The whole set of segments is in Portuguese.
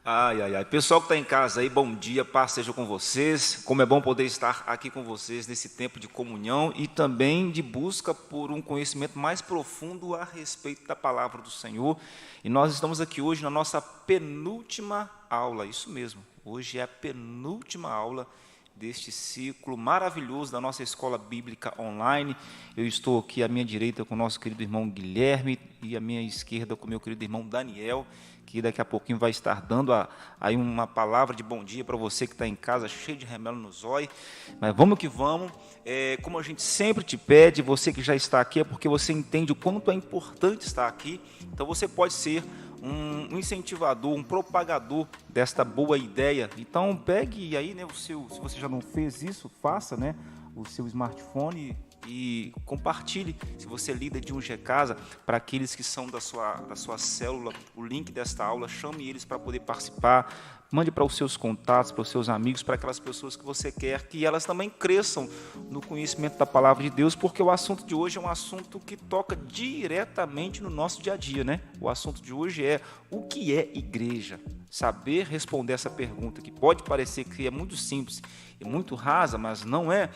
Ai, ai, ai. Pessoal que está em casa aí, bom dia, paz seja com vocês. Como é bom poder estar aqui com vocês nesse tempo de comunhão e também de busca por um conhecimento mais profundo a respeito da palavra do Senhor. E nós estamos aqui hoje na nossa penúltima aula, isso mesmo. Hoje é a penúltima aula deste ciclo maravilhoso da nossa escola bíblica online. Eu estou aqui à minha direita com o nosso querido irmão Guilherme e à minha esquerda com o meu querido irmão Daniel, que daqui a pouquinho vai estar dando aí uma palavra de bom dia para você que está em casa, cheio de remelo no zóio. Mas vamos que vamos. Como a gente sempre te pede, você que já está aqui, é porque você entende o quanto é importante estar aqui. Então você pode ser um incentivador, um propagador desta boa ideia. Então pegue aí, né, se você já não fez isso, faça, né, o seu smartphone e compartilhe, se você lida de um G-Casa, para aqueles que são da sua célula, o link desta aula, chame eles para poder participar, mande para os seus contatos, para os seus amigos, para aquelas pessoas que você quer que elas também cresçam no conhecimento da palavra de Deus, porque o assunto de hoje é um assunto que toca diretamente no nosso dia a dia, né? O assunto de hoje é o que é igreja? Saber responder essa pergunta, que pode parecer que é muito simples e muito rasa, mas não é,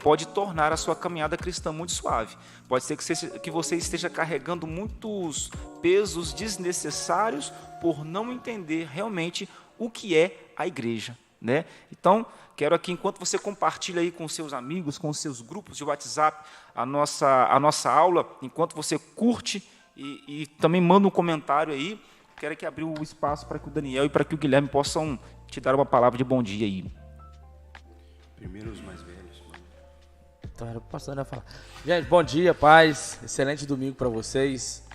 pode tornar a sua caminhada cristã muito suave. Pode ser que você esteja carregando muitos pesos desnecessários por não entender realmente o que é a igreja, né? Então, quero aqui, enquanto você compartilha aí com seus amigos, com seus grupos de WhatsApp, a nossa aula, enquanto você curte e também manda um comentário aí, quero aqui abrir o espaço para que o Daniel e para que o Guilherme possam te dar uma palavra de bom dia aí. Primeiro os mais velhos. Então, era o pastor Daniel falar. Gente, bom dia, paz. Excelente domingo para vocês.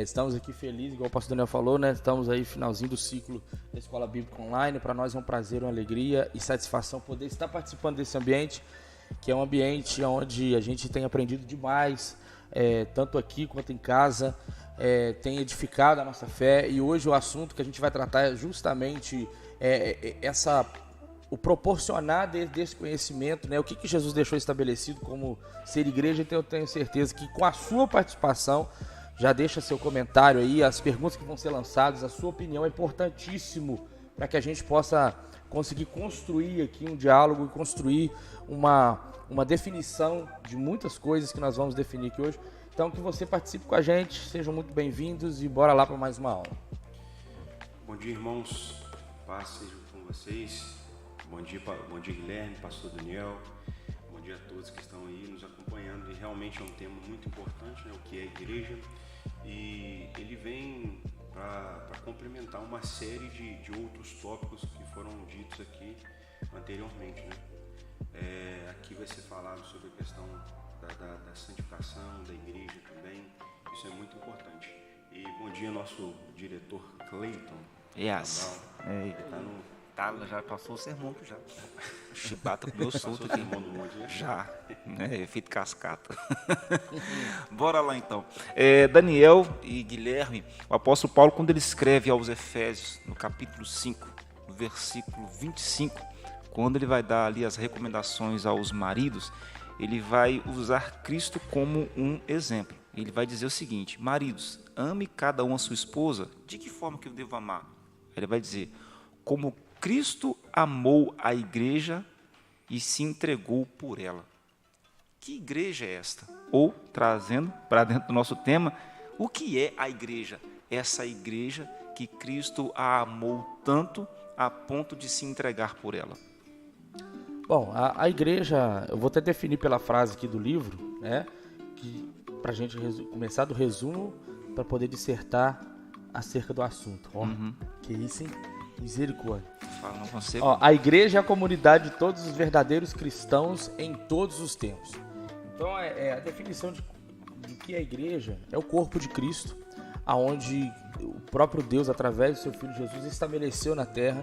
Estamos aqui felizes, igual o pastor Daniel falou, né? Estamos aí finalzinho do ciclo da Escola Bíblica Online. Para nós é um prazer, uma alegria e satisfação poder estar participando desse ambiente, que é um ambiente onde a gente tem aprendido demais, tanto aqui quanto em casa, tem edificado a nossa fé. E hoje o assunto que a gente vai tratar é justamente o proporcionar desse conhecimento, né? O que Jesus deixou estabelecido como ser igreja. Então eu tenho certeza que com a sua participação, já deixa seu comentário aí, as perguntas que vão ser lançadas, a sua opinião é importantíssimo para que a gente possa conseguir construir aqui um diálogo e construir uma definição de muitas coisas que nós vamos definir aqui hoje. Então que você participe com a gente, sejam muito bem-vindos e bora lá para mais uma aula. Bom dia, irmãos, paz seja com vocês. Bom dia Guilherme, pastor Daniel. Bom dia a todos que estão aí nos acompanhando. E realmente é um tema muito importante, né, o que é a igreja. E ele vem para complementar uma série de outros tópicos que foram ditos aqui anteriormente, né? Aqui vai ser falado sobre a questão da santificação, da igreja também. Isso é muito importante. E bom dia nosso diretor Cleiton. Yes. Já passou o sermão já. Chibata comeu solto aqui. Já, né? Efeito cascata. Bora lá então. Daniel e Guilherme, o apóstolo Paulo, quando ele escreve aos Efésios, no capítulo 5, no versículo 25, quando ele vai dar ali as recomendações aos maridos, ele vai usar Cristo como um exemplo. Ele vai dizer o seguinte: maridos, ame cada um a sua esposa. De que forma que eu devo amar? Ele vai dizer: como Cristo amou a igreja e se entregou por ela. Que igreja é esta? Ou, trazendo para dentro do nosso tema, o que é a igreja? Essa igreja que Cristo a amou tanto a ponto de se entregar por ela. Bom, a igreja, eu vou até definir pela frase aqui do livro, né? Para a gente começar do resumo, para poder dissertar acerca do assunto. Que isso, hein? Misericórdia. A igreja é a comunidade de todos os verdadeiros cristãos em todos os tempos. Então, a definição de que é a igreja é o corpo de Cristo, aonde o próprio Deus, através do seu Filho Jesus, estabeleceu na terra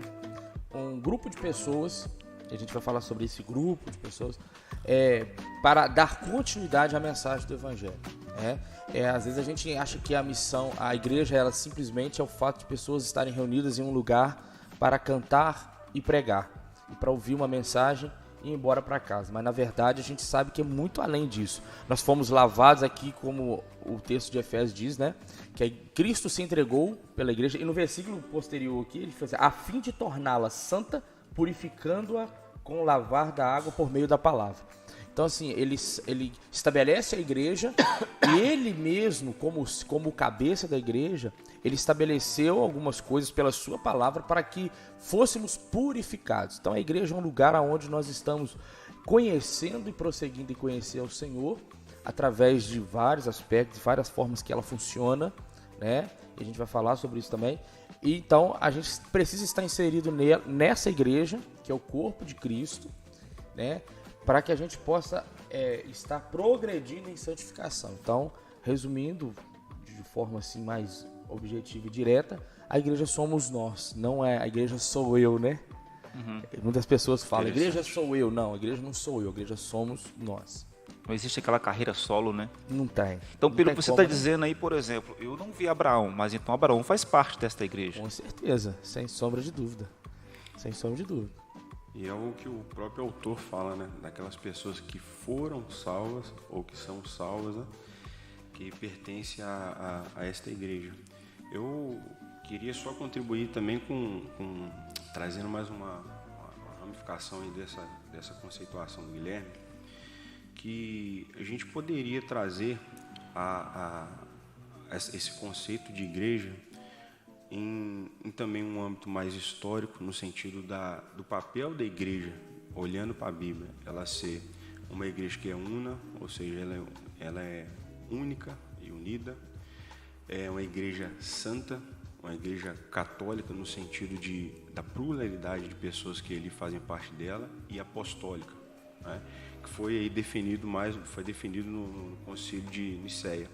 um grupo de pessoas, e a gente vai falar sobre esse grupo de pessoas, para dar continuidade à mensagem do Evangelho. Às vezes a gente acha que a igreja, ela simplesmente é o fato de pessoas estarem reunidas em um lugar para cantar e pregar, e para ouvir uma mensagem e ir embora para casa. Mas na verdade a gente sabe que é muito além disso. Nós fomos lavados aqui, como o texto de Efésios diz, né? Que Cristo se entregou pela igreja. E no versículo posterior aqui, ele fala assim, a fim de torná-la santa, purificando-a com o lavar da água por meio da palavra. Então, assim, ele estabelece a igreja e ele mesmo, como cabeça da igreja, ele estabeleceu algumas coisas pela sua palavra para que fôssemos purificados. Então, a igreja é um lugar onde nós estamos conhecendo e prosseguindo em conhecer o Senhor através de vários aspectos, várias formas que ela funciona, né? E a gente vai falar sobre isso também. E, então, a gente precisa estar inserido nessa igreja, que é o corpo de Cristo, né? Para que a gente possa estar progredindo em santificação. Então, resumindo de forma assim mais objetiva e direta, a igreja somos nós, não é a igreja sou eu, né? Uhum. Muitas pessoas falam, a igreja sou eu. Não, a igreja não sou eu, a igreja somos nós. Não existe aquela carreira solo, né? Não tem. Então, pelo que você está dizendo aí, por exemplo, eu não vi Abraão, mas então Abraão faz parte desta igreja. Com certeza, sem sombra de dúvida. Sem sombra de dúvida. E é o que o próprio autor fala, né? Daquelas pessoas que foram salvas ou que são salvas, né? Que pertencem a esta igreja. Eu queria só contribuir também com trazendo mais uma ramificação aí dessa conceituação do Guilherme, que a gente poderia trazer esse conceito de igreja em também um âmbito mais histórico, no sentido do papel da igreja, olhando para a Bíblia, ela ser uma igreja que é una, ou seja, ela é única e unida, é uma igreja santa, uma igreja católica no sentido da pluralidade de pessoas que ali fazem parte dela, e apostólica, né? Que foi definido no Concílio de Nicéia.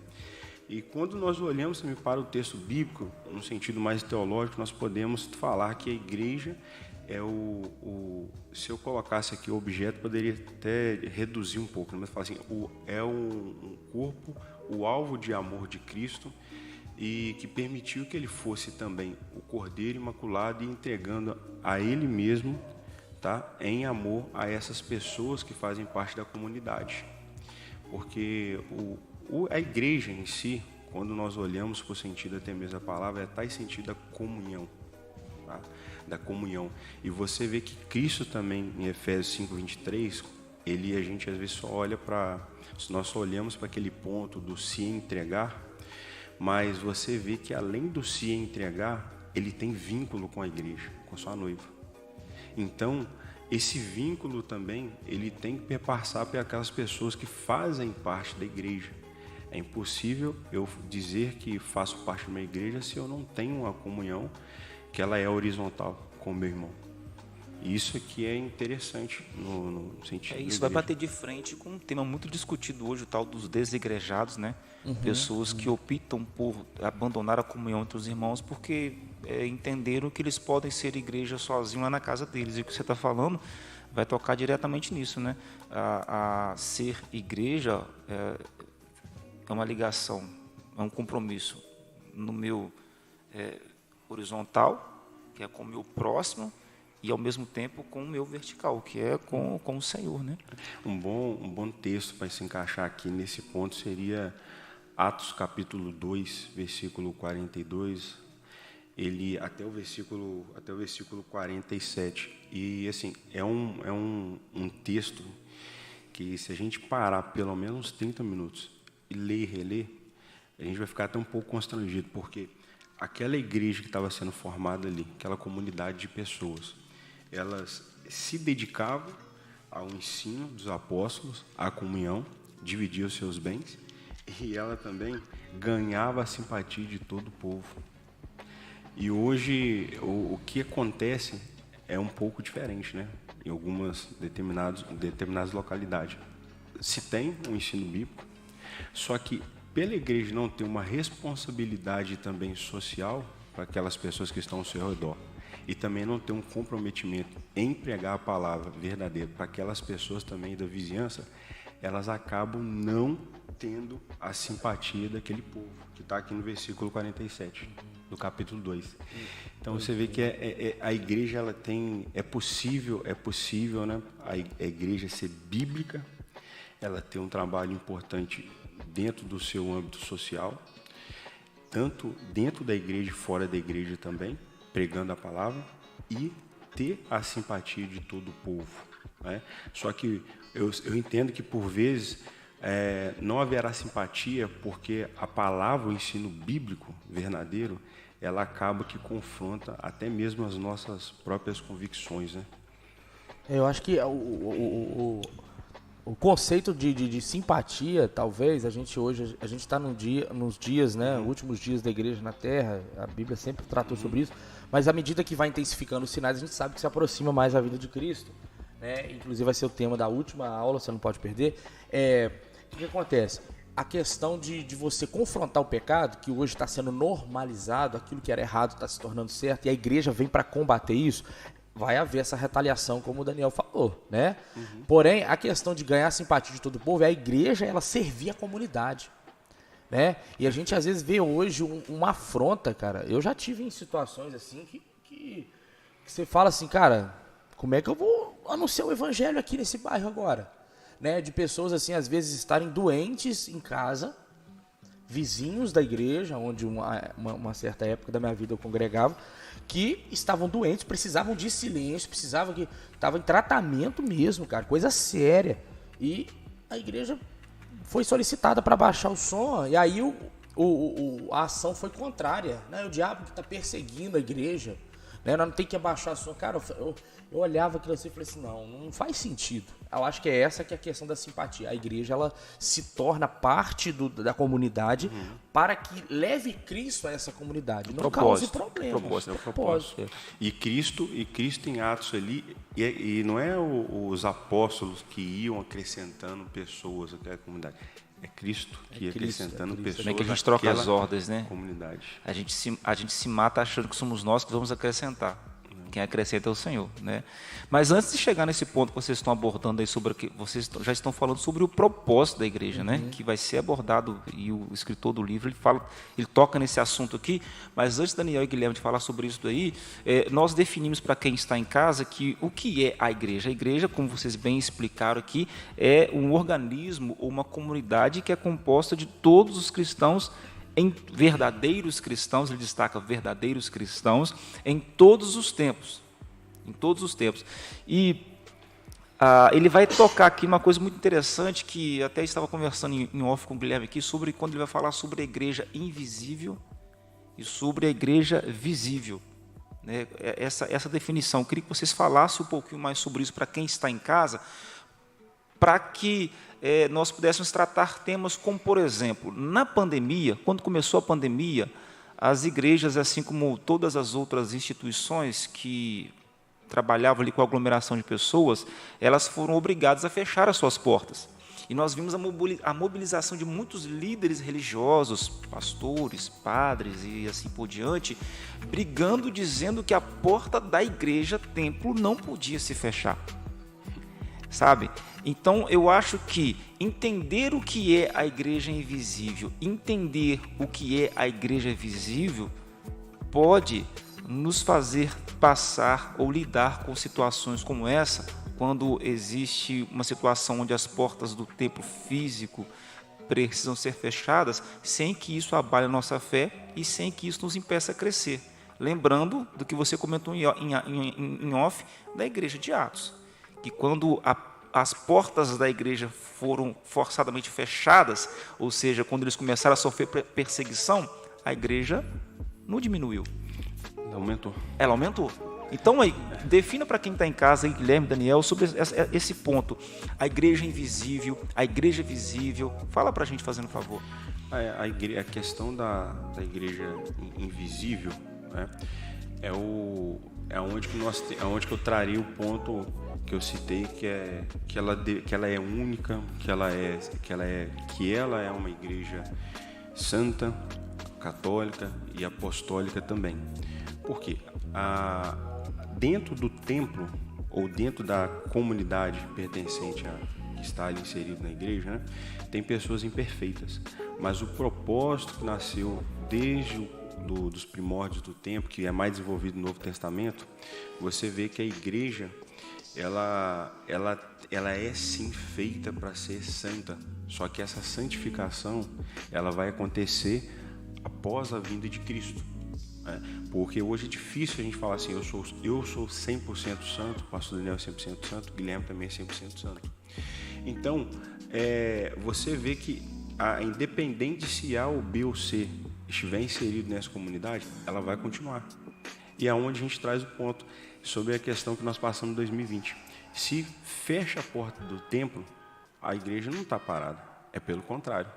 E quando nós olhamos também para o texto bíblico, no sentido mais teológico, nós podemos falar que a igreja é se eu colocasse aqui o objeto, poderia até reduzir um pouco, mas falar assim, é um corpo, o alvo de amor de Cristo, e que permitiu que ele fosse também o Cordeiro Imaculado e entregando a ele mesmo, tá, em amor a essas pessoas que fazem parte da comunidade. Porque a igreja em si, quando nós olhamos por sentido até mesmo da palavra, está em sentido da comunhão, tá? Da comunhão. E você vê que Cristo também, em Efésios 5:23, a gente às vezes nós só olhamos para aquele ponto do se entregar, mas você vê que além do se entregar, ele tem vínculo com a igreja, com sua noiva. Então, esse vínculo também, ele tem que perpassar para aquelas pessoas que fazem parte da igreja. É impossível eu dizer que faço parte de uma igreja se eu não tenho uma comunhão que ela é horizontal com o meu irmão. E isso aqui é interessante no sentido. Isso vai bater de frente com um tema muito discutido hoje, o tal dos desigrejados, né? Pessoas que optam por abandonar a comunhão entre os irmãos porque entenderam que eles podem ser igreja sozinhos lá na casa deles. E o que você está falando vai tocar diretamente nisso, né? A ser igreja é uma ligação, é um compromisso no meu horizontal, que é com o meu próximo, e ao mesmo tempo com o meu vertical, que é com o Senhor, né? Um bom texto para se encaixar aqui nesse ponto seria Atos capítulo 2, versículo 42, até o versículo 47. E assim, é um texto que, se a gente parar pelo menos 30 minutos e ler e reler, a gente vai ficar até um pouco constrangido, porque aquela igreja que estava sendo formada ali, aquela comunidade de pessoas, elas se dedicavam ao ensino dos apóstolos, à comunhão, dividiam os seus bens, e ela também ganhava a simpatia de todo o povo. E hoje o que acontece é um pouco diferente, né? Em algumas determinadas localidades. Se tem um ensino bíblico, só que pela igreja não ter uma responsabilidade também social para aquelas pessoas que estão ao seu redor, e também não ter um comprometimento em pregar a palavra verdadeira para aquelas pessoas também da vizinhança, elas acabam não tendo a simpatia daquele povo, que está aqui no versículo 47. do capítulo 2. Então você vê que a igreja ela tem, é possível, né, a igreja ser bíblica, ela ter um trabalho importante dentro do seu âmbito social, tanto dentro da igreja e fora da igreja também, pregando a palavra, e ter a simpatia de todo o povo, né? Só que eu entendo que por vezes não haverá simpatia porque a palavra, o ensino bíblico verdadeiro, ela acaba que confronta até mesmo as nossas próprias convicções, né? Eu acho que o conceito de simpatia, talvez, a gente está nos dias, né, últimos dias da igreja na Terra, a Bíblia sempre tratou sobre isso, mas à medida que vai intensificando os sinais, a gente sabe que se aproxima mais a vida de Cristo, né? Inclusive vai ser o tema da última aula, você não pode perder. O que acontece? A questão de você confrontar o pecado, que hoje está sendo normalizado, aquilo que era errado está se tornando certo, e a igreja vem para combater isso, vai haver essa retaliação, como o Daniel falou, né? Porém, a questão de ganhar a simpatia de todo o povo é a igreja, ela servir a comunidade, né? E a gente às vezes vê hoje uma afronta, cara. Eu já tive em situações assim que você fala assim, cara, como é que eu vou anunciar o evangelho aqui nesse bairro agora? Né? De pessoas assim, às vezes estarem doentes em casa, vizinhos da igreja, onde uma certa época da minha vida eu congregava, que estavam doentes, precisavam de silêncio, estavam em tratamento mesmo, cara, coisa séria. E a igreja foi solicitada para baixar o som, e aí a ação foi contrária, né? O diabo que está perseguindo a igreja, né? Nós não tem que abaixar o som. Cara, eu olhava aquilo assim e falei assim, não faz sentido. Eu acho que é essa que é a questão da simpatia. A igreja, ela se torna parte da comunidade para que leve Cristo a essa comunidade. Não cause problemas. Propósito. E Cristo em Atos ali, e não é os apóstolos que iam acrescentando pessoas àquela comunidade. É Cristo que ia acrescentando pessoas. Também que a gente troca as ordens, né? Comunidade. A gente se mata achando que somos nós que vamos acrescentar. Quem acrescenta é o Senhor, né? Mas antes de chegar nesse ponto que vocês estão abordando aí sobre que vocês já estão falando sobre o propósito da igreja, né? Que vai ser abordado, e o escritor do livro ele toca nesse assunto aqui. Mas antes Daniel e Guilherme de falar sobre isso daí, nós definimos para quem está em casa que o que é a igreja. A igreja, como vocês bem explicaram aqui, é um organismo ou uma comunidade que é composta de todos os cristãos, em verdadeiros cristãos, ele destaca verdadeiros cristãos, em todos os tempos. Em todos os tempos. E ele vai tocar aqui uma coisa muito interessante, que até estava conversando em off com o Guilherme aqui, sobre quando ele vai falar sobre a igreja invisível e sobre a igreja visível. Né? Essa definição. Eu queria que vocês falassem um pouquinho mais sobre isso para quem está em casa, para que nós pudéssemos tratar temas como, por exemplo, na pandemia, quando começou a pandemia, as igrejas, assim como todas as outras instituições que trabalhavam ali com a aglomeração de pessoas, elas foram obrigadas a fechar as suas portas. E nós vimos a mobilização de muitos líderes religiosos, pastores, padres e assim por diante, brigando, dizendo que a porta da igreja, templo, não podia se fechar. Sabe? Então, eu acho que entender o que é a igreja invisível, entender o que é a igreja visível, pode nos fazer passar ou lidar com situações como essa, quando existe uma situação onde as portas do templo físico precisam ser fechadas, sem que isso abale a nossa fé e sem que isso nos impeça a crescer. Lembrando do que você comentou em off da igreja de Atos, que quando as portas da igreja foram forçadamente fechadas, ou seja, quando eles começaram a sofrer perseguição, a igreja não diminuiu. Ela aumentou. Então, aí, defina para quem está em casa, aí, Guilherme, Daniel, sobre esse ponto. A igreja invisível, a igreja visível. Fala para a gente, fazendo um favor. A questão da igreja invisível, né, é onde que eu traria o ponto que eu citei, que ela é única, que ela é uma igreja santa, católica e apostólica também. Porque dentro do templo ou dentro da comunidade pertencente que está ali inserido na igreja, né, tem pessoas imperfeitas, mas o propósito que nasceu desde dos primórdios do tempo, que é mais desenvolvido no Novo Testamento, você vê que a igreja, ela é sim feita para ser santa, só que essa santificação, ela vai acontecer após a vinda de Cristo. Porque hoje é difícil a gente falar assim, eu sou 100% santo, o pastor Daniel é 100% santo, o Guilherme também é 100% santo. Então, você vê que, independente se A ou B ou C estiver inserido nessa comunidade, ela vai continuar. E é onde a gente traz o ponto sobre a questão que nós passamos em 2020. Se fecha a porta do templo, a igreja não está parada, é pelo contrário.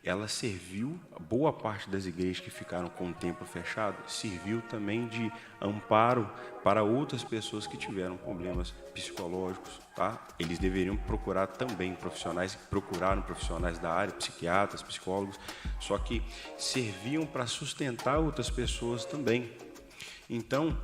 Ela serviu, boa parte das igrejas que ficaram com o templo fechado, serviu também de amparo para outras pessoas que tiveram problemas psicológicos, tá? Eles deveriam procurar também profissionais, procuraram profissionais da área, psiquiatras, psicólogos, só que serviam para sustentar outras pessoas também. Então,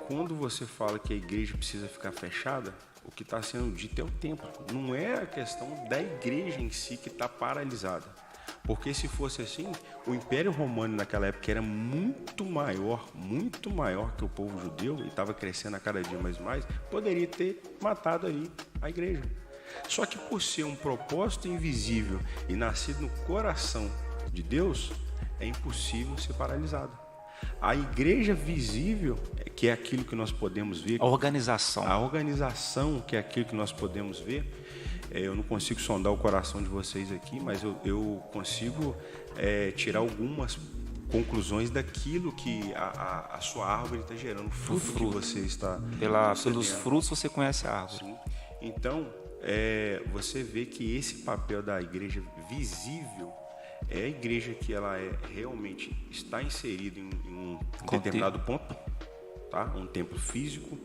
quando você fala que a igreja precisa ficar fechada, o que está sendo dito é o templo. Não é a questão da igreja em si que está paralisada. Porque se fosse assim, o Império Romano naquela época era muito maior que o povo judeu, e estava crescendo a cada dia mais, poderia ter matado ali a igreja. Só que por ser um propósito invisível e nascido no coração de Deus, é impossível ser paralisado. A igreja visível, que é aquilo que nós podemos ver. A organização. A organização, que é aquilo que nós podemos ver. Eu não consigo sondar o coração de vocês aqui, mas eu consigo tirar algumas conclusões daquilo que a sua árvore está gerando, o fruto que você está pelos frutos você conhece a árvore. Sim. Então, você vê que esse papel da igreja visível é a igreja que ela realmente está inserida em um determinado ponto, tá? Um templo físico,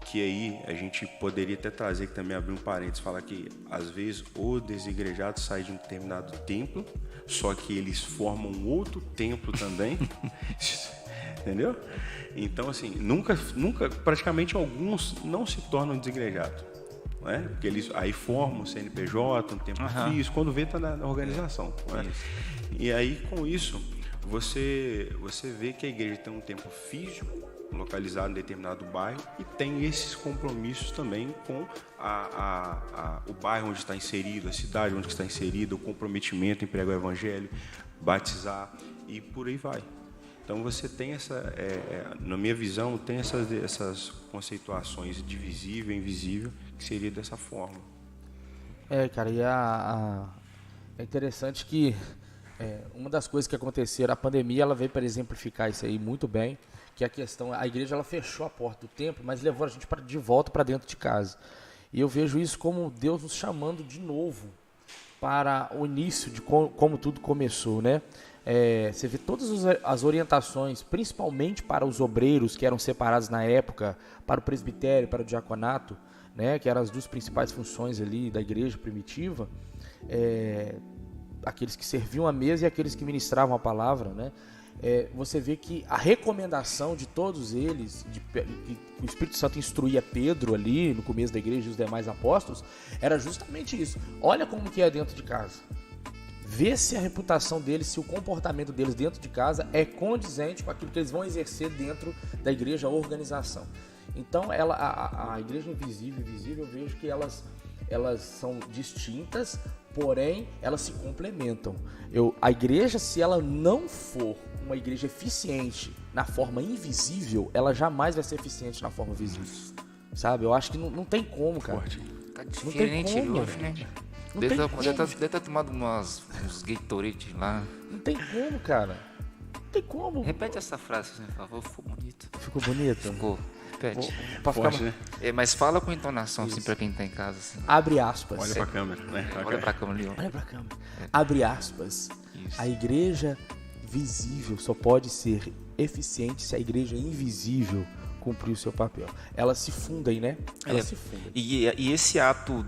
que aí a gente poderia até trazer, que também abrir um parênteses, falar que às vezes o desigrejado sai de um determinado templo, só que eles formam outro templo também, entendeu? Então, assim, nunca, praticamente alguns não se tornam desigrejados. Porque eles aí formam o CNPJ, um templo físico, quando vê está na organização. E aí com isso você vê que a igreja tem um templo físico localizado em determinado bairro e tem esses compromissos também com o bairro onde está inserido, a cidade onde está inserido, o comprometimento em pregar o evangelho, batizar e por aí vai. Então você tem na minha visão, tem essas conceituações de visível e invisível, que seria dessa forma. Cara, e é interessante que uma das coisas que aconteceram, a pandemia, ela veio para exemplificar isso aí muito bem, que a igreja ela fechou a porta do templo, mas levou a gente de volta para dentro de casa. E eu vejo isso como Deus nos chamando de novo para o início de como tudo começou, né? Você vê todas as orientações, principalmente para os obreiros que eram separados na época, para o presbitério, para o diaconato, né, que eram as duas principais funções ali da igreja primitiva, aqueles que serviam a mesa e aqueles que ministravam a palavra, né? Você vê que a recomendação de todos eles, que o Espírito Santo instruía Pedro ali no começo da igreja e os demais apóstolos, era justamente isso. Olha como que é dentro de casa. Vê se a reputação deles, se o comportamento deles dentro de casa é condizente com aquilo que eles vão exercer dentro da igreja, a organização. Então, a igreja invisível e visível, eu vejo que elas são distintas, porém, elas se complementam. A igreja, se ela não for uma igreja eficiente na forma invisível, ela jamais vai ser eficiente na forma visível. Sabe? Eu acho que não tem como, cara. Tá diferente hoje, né? Deve ter tomado uns Gatorade lá. Não tem como, cara. Não tem como. Repete essa frase, por favor. Ficou bonito. Ficou bonito? Ficou. Repete. Forte, né? Mas fala com entonação, assim, pra quem tá em casa. Assim. Abre aspas. Olha pra câmera, né? Olha pra câmera ali, ó. Olha pra câmera. Abre aspas. Isso. A igreja visível só pode ser eficiente se a igreja invisível cumprir o seu papel. Elas se fundem, né? Elas se fundem. E esse ato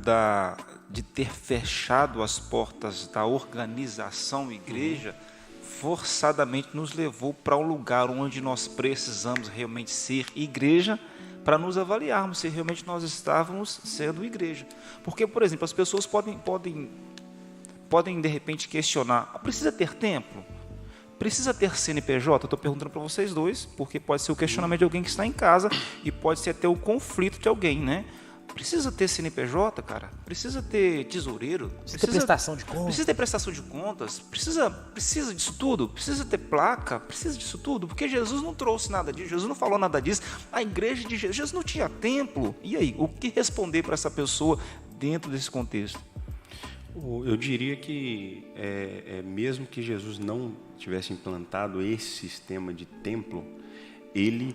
de ter fechado as portas da organização igreja, forçadamente nos levou para um lugar onde nós precisamos realmente ser igreja, para nos avaliarmos se realmente nós estávamos sendo igreja. Porque, por exemplo, as pessoas podem podem de repente questionar, precisa ter templo? Precisa ter CNPJ? Eu estou perguntando para vocês dois, porque pode ser o questionamento de alguém que está em casa e pode ser até o conflito de alguém, né? Precisa ter CNPJ, cara? Precisa ter tesoureiro? Precisa ter prestação de contas? Precisa ter prestação de contas? Precisa disso tudo? Precisa ter placa? Precisa disso tudo? Porque Jesus não trouxe nada disso, Jesus não falou nada disso. A igreja de Jesus não tinha templo. E aí, o que responder para essa pessoa dentro desse contexto? Eu diria que, mesmo que Jesus não tivesse implantado esse sistema de templo, ele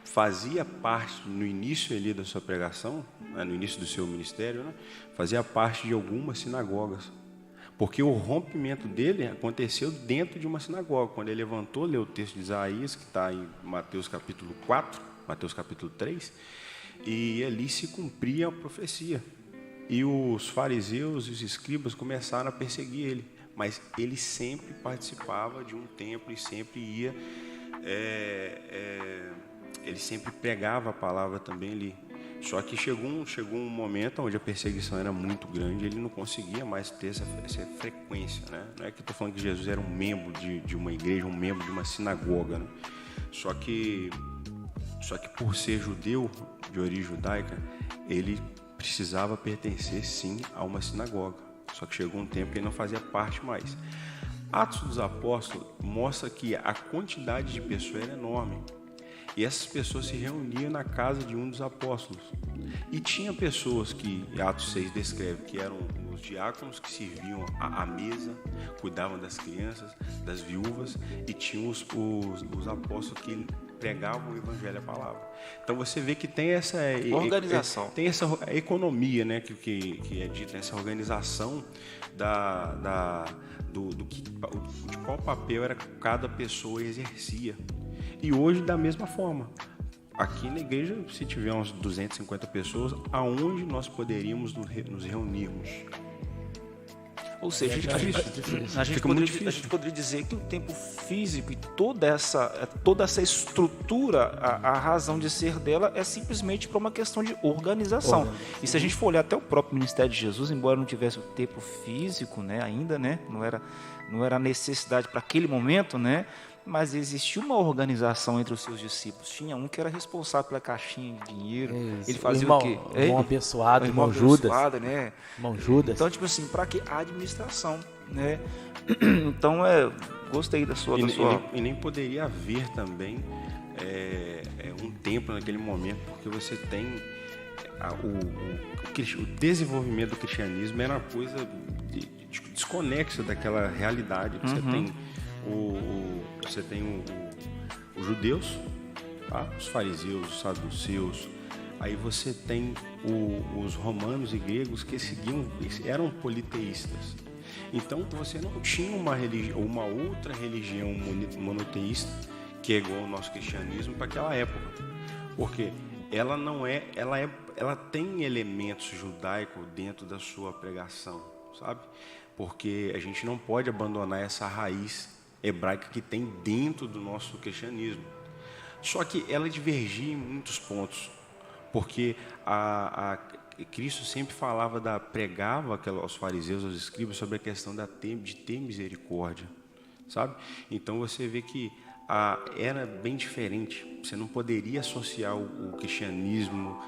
fazia parte, no início ali da sua pregação, né, no início do seu ministério, né, fazia parte de algumas sinagogas. Porque o rompimento dele aconteceu dentro de uma sinagoga. Quando ele levantou, leu o texto de Isaías, que está em Mateus capítulo 4, Mateus capítulo 3, e ali se cumpria a profecia. E os fariseus e os escribas começaram a perseguir ele, mas ele sempre participava de um templo e sempre ia, ele sempre pregava a palavra também ali. Só que chegou um momento onde a perseguição era muito grande, ele não conseguia mais ter essa frequência, né? Não é que eu estou falando que Jesus era um membro de uma igreja, um membro de uma sinagoga, né? Só que por ser judeu, de origem judaica, ele precisava pertencer sim a uma sinagoga. Só que chegou um tempo que ele não fazia parte mais. Atos dos Apóstolos mostra que a quantidade de pessoas era enorme. E essas pessoas se reuniam na casa de um dos apóstolos. E tinha pessoas que, Atos 6 descreve, que eram os diáconos que serviam à mesa, cuidavam das crianças, das viúvas, e tinham os apóstolos que pregavam o evangelho, a palavra. Então você vê que tem essa organização, tem essa economia, né, que é dita, essa organização de qual papel era cada pessoa exercia. E hoje, da mesma forma, aqui na igreja, se tiver uns 250 pessoas, aonde nós poderíamos nos reunirmos? Ou seja, a gente poderia dizer que o tempo físico e toda essa estrutura, a razão de ser dela é simplesmente para uma questão de organização. E se a gente for olhar até o próprio ministério de Jesus, embora não tivesse o tempo físico, né, ainda, né, não era necessidade para aquele momento, né, mas existia uma organização entre os seus discípulos. Tinha um que era responsável pela caixinha de dinheiro. Ele fazia o quê? Irmão abençoado, irmão Judas. Né? Irmão Judas. Então, tipo assim, para que a administração, né? Então, gostei da sua... E nem poderia haver também um templo naquele momento, porque você tem... O desenvolvimento do cristianismo era uma coisa desconexa daquela realidade. Você tem os judeus, tá? Os fariseus, os saduceus. Aí você tem os romanos e gregos que eram politeístas. Então você não tinha uma outra religião monoteísta que é igual ao nosso cristianismo para aquela época, porque ela tem elementos judaicos dentro da sua pregação, sabe? Porque a gente não pode abandonar essa raiz hebraica que tem dentro do nosso cristianismo. Só que ela divergia em muitos pontos, porque Cristo sempre pregava aos fariseus, aos escribas, sobre a questão de ter misericórdia, sabe? Então você vê que era bem diferente. Você não poderia associar o cristianismo,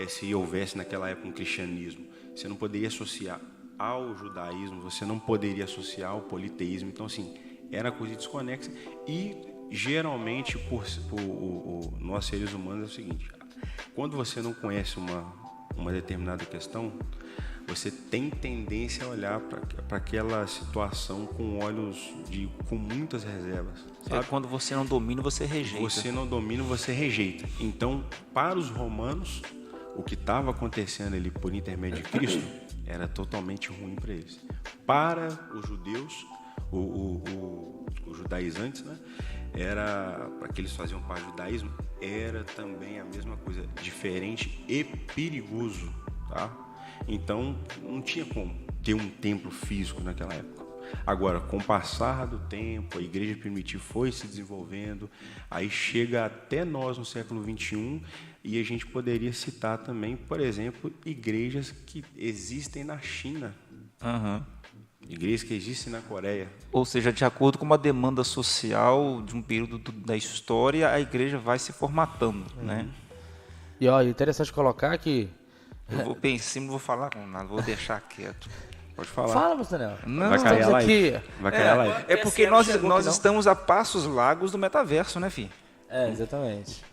se houvesse naquela época um cristianismo, você não poderia associar ao judaísmo, você não poderia associar ao politeísmo. Então, assim, era coisa desconexa. E geralmente nós seres humanos é o seguinte: quando você não conhece uma determinada questão, você tem tendência a olhar para aquela situação com olhos com muitas reservas, sabe? Quando você não domina, você rejeita. Você não domina, você rejeita. Então, para os romanos, o que estava acontecendo ali por intermédio de Cristo era totalmente ruim para eles. Para os judeus, os judaizantes, né, para que eles faziam parte do judaísmo, era também a mesma coisa, diferente e perigoso, tá? Então não tinha como ter um templo físico naquela época. Agora, com o passar do tempo, a igreja primitiva foi se desenvolvendo, aí chega até nós no século XXI, e a gente poderia citar também, por exemplo, igrejas que existem na China. Igreja que existe na Coreia. Ou seja, de acordo com uma demanda social de um período da história, a igreja vai se formatando, né? E ó, interessante colocar que... Eu vou pensar, não vou falar com nada, vou deixar quieto. Pode falar. Fala, pastor Daniel. Não, Vai cair a live. aqui. Vai cair a live. É porque nós estamos a passos largos do metaverso, né, filho? Exatamente.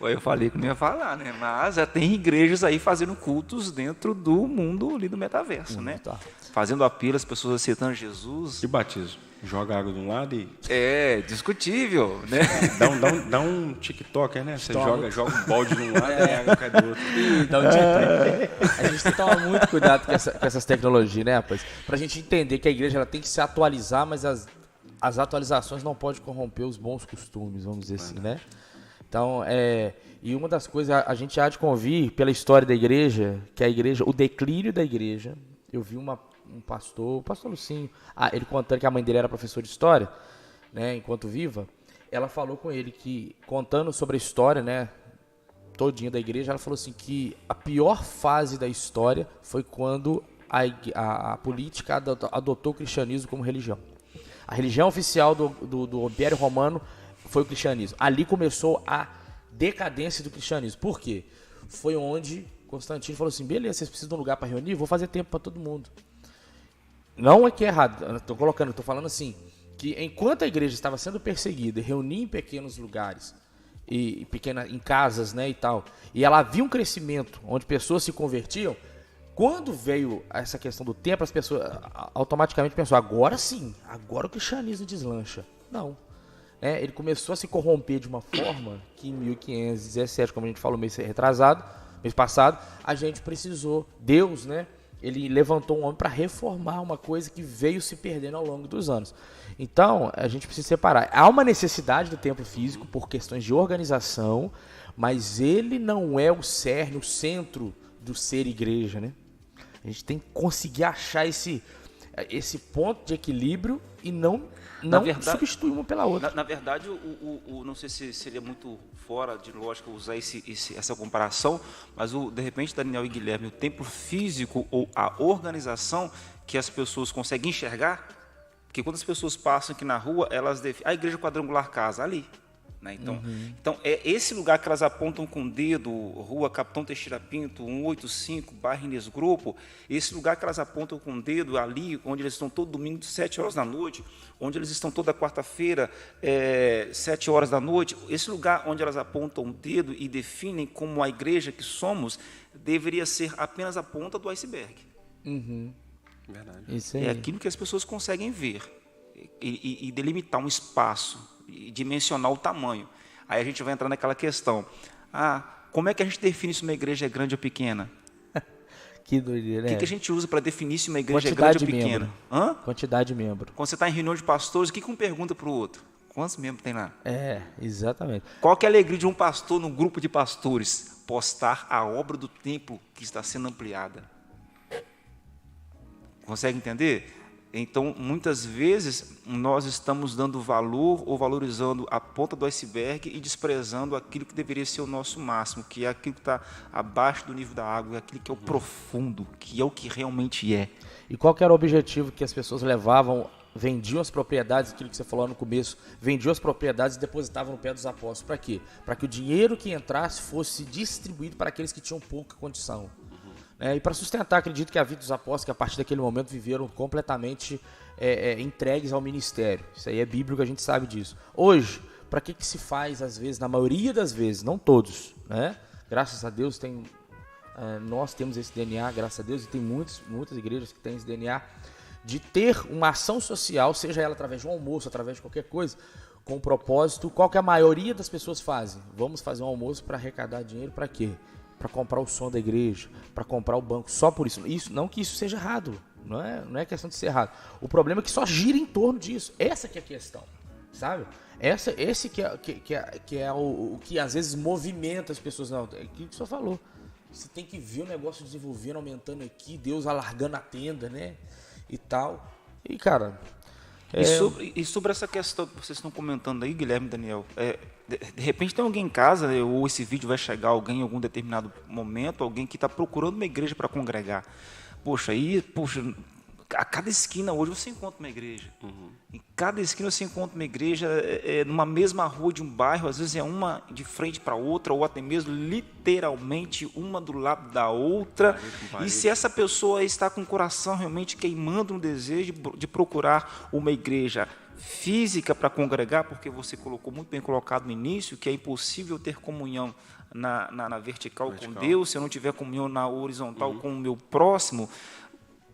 Eu falei que não ia falar, né? Mas já tem igrejas aí fazendo cultos dentro do mundo ali do metaverso, né? Tá. Fazendo apelo às pessoas aceitando Jesus. E batismo? Joga água de um lado e... É discutível, né? Dá um TikToker, né? Você joga um balde de um lado e a água cai do outro. A gente tem que tomar muito cuidado com essas tecnologias, né, rapaz? Pra gente entender que a igreja ela tem que se atualizar, mas as atualizações não podem corromper os bons costumes, vamos dizer assim, né? Então, e uma das coisas, a gente há de convir pela história da igreja, que a igreja, o declínio da igreja, eu vi um pastor, o pastor Lucinho, ele contando que a mãe dele era professora de história, né, enquanto viva, ela falou com ele que, contando sobre a história, né, todinha da igreja, ela falou assim que a pior fase da história foi quando a política adotou o cristianismo como religião. A religião oficial do Império Romano foi o cristianismo. Ali começou a decadência do cristianismo. Por quê? Foi onde Constantino falou assim, beleza, vocês precisam de um lugar para reunir? Vou fazer tempo para todo mundo. Não é que é errado, estou falando assim, que enquanto a igreja estava sendo perseguida e reunia em pequenos lugares, em casas, né, e tal, e ela havia um crescimento onde pessoas se convertiam, quando veio essa questão do tempo, as pessoas automaticamente pensaram, agora sim, agora o cristianismo deslancha. Não. Ele começou a se corromper de uma forma que em 1517, como a gente falou mês passado, a gente precisou, Deus, né, ele levantou um homem para reformar uma coisa que veio se perdendo ao longo dos anos. Então, a gente precisa separar. Há uma necessidade do templo físico por questões de organização, mas ele não é o cerne, o centro do ser igreja, né? A gente tem que conseguir achar esse ponto de equilíbrio e não substituir uma pela outra. Na verdade, não sei se seria muito fora de lógica usar essa comparação, mas de repente, Daniel e Guilherme, o templo físico ou a organização que as pessoas conseguem enxergar, porque quando as pessoas passam aqui na rua, elas definem a igreja quadrangular casa, ali. Né? Então, é esse lugar que elas apontam com o dedo, Rua Capitão Teixeira Pinto, 185, bairro Inês Grupo, esse lugar que elas apontam com o dedo, ali, onde eles estão todo domingo, 7 horas da noite, onde eles estão toda quarta-feira, 7 horas da noite, esse lugar onde elas apontam o dedo e definem como a igreja que somos, deveria ser apenas a ponta do iceberg. Verdade. Isso aí. É aquilo que as pessoas conseguem ver e delimitar um espaço, e dimensionar o tamanho. Aí a gente vai entrar naquela questão. Como é que a gente define se uma igreja é grande ou pequena? Que doideira, né? O que a gente usa para definir se uma igreja é grande ou pequena? Quantidade de membro. Quando você está em reunião de pastores, o que um pergunta para o outro? Quantos membros tem lá? Exatamente. Qual que é a alegria de um pastor num grupo de pastores? Postar a obra do templo que está sendo ampliada. Consegue entender? Então, muitas vezes, nós estamos dando valor ou valorizando a ponta do iceberg e desprezando aquilo que deveria ser o nosso máximo, que é aquilo que está abaixo do nível da água, aquilo que é o profundo, que é o que realmente é. E qual que era o objetivo que as pessoas levavam, vendiam as propriedades, aquilo que você falou no começo, vendiam as propriedades e depositavam no pé dos apóstolos. Para quê? Para que o dinheiro que entrasse fosse distribuído para aqueles que tinham pouca condição. E para sustentar, acredito que a vida dos apóstolos, que a partir daquele momento viveram completamente entregues ao ministério. Isso aí é bíblico, a gente sabe disso. Hoje, para que se faz, às vezes, na maioria das vezes, não todos, né? Graças a Deus, nós temos esse DNA, graças a Deus, e tem muitas igrejas que têm esse DNA, de ter uma ação social, seja ela através de um almoço, através de qualquer coisa, com um propósito. Qual que a maioria das pessoas fazem? Vamos fazer um almoço para arrecadar dinheiro para quê? Para comprar o som da igreja, para comprar o banco, só por isso. Não que isso seja errado, não é questão de ser errado. O problema é que só gira em torno disso. Essa que é a questão, sabe? Esse que é o que às vezes movimenta as pessoas. Não, é aquilo que o senhor falou. Você tem que ver o negócio desenvolvendo, aumentando aqui, Deus alargando a tenda, né? E tal. E, cara, E sobre essa questão que vocês estão comentando aí, Guilherme e Daniel, de repente tem alguém em casa, né, ou esse vídeo vai chegar a alguém em algum determinado momento, alguém que está procurando uma igreja para congregar. Poxa, a cada esquina hoje você encontra uma igreja. Em cada esquina você encontra uma igreja, numa mesma rua de um bairro, às vezes é uma de frente para outra, ou até mesmo literalmente uma do lado da outra. E se essa pessoa está com o coração realmente queimando no desejo de procurar uma igreja física para congregar, porque você colocou muito bem colocado no início, que é impossível ter comunhão na vertical com Deus, se eu não tiver comunhão na horizontal com o meu próximo.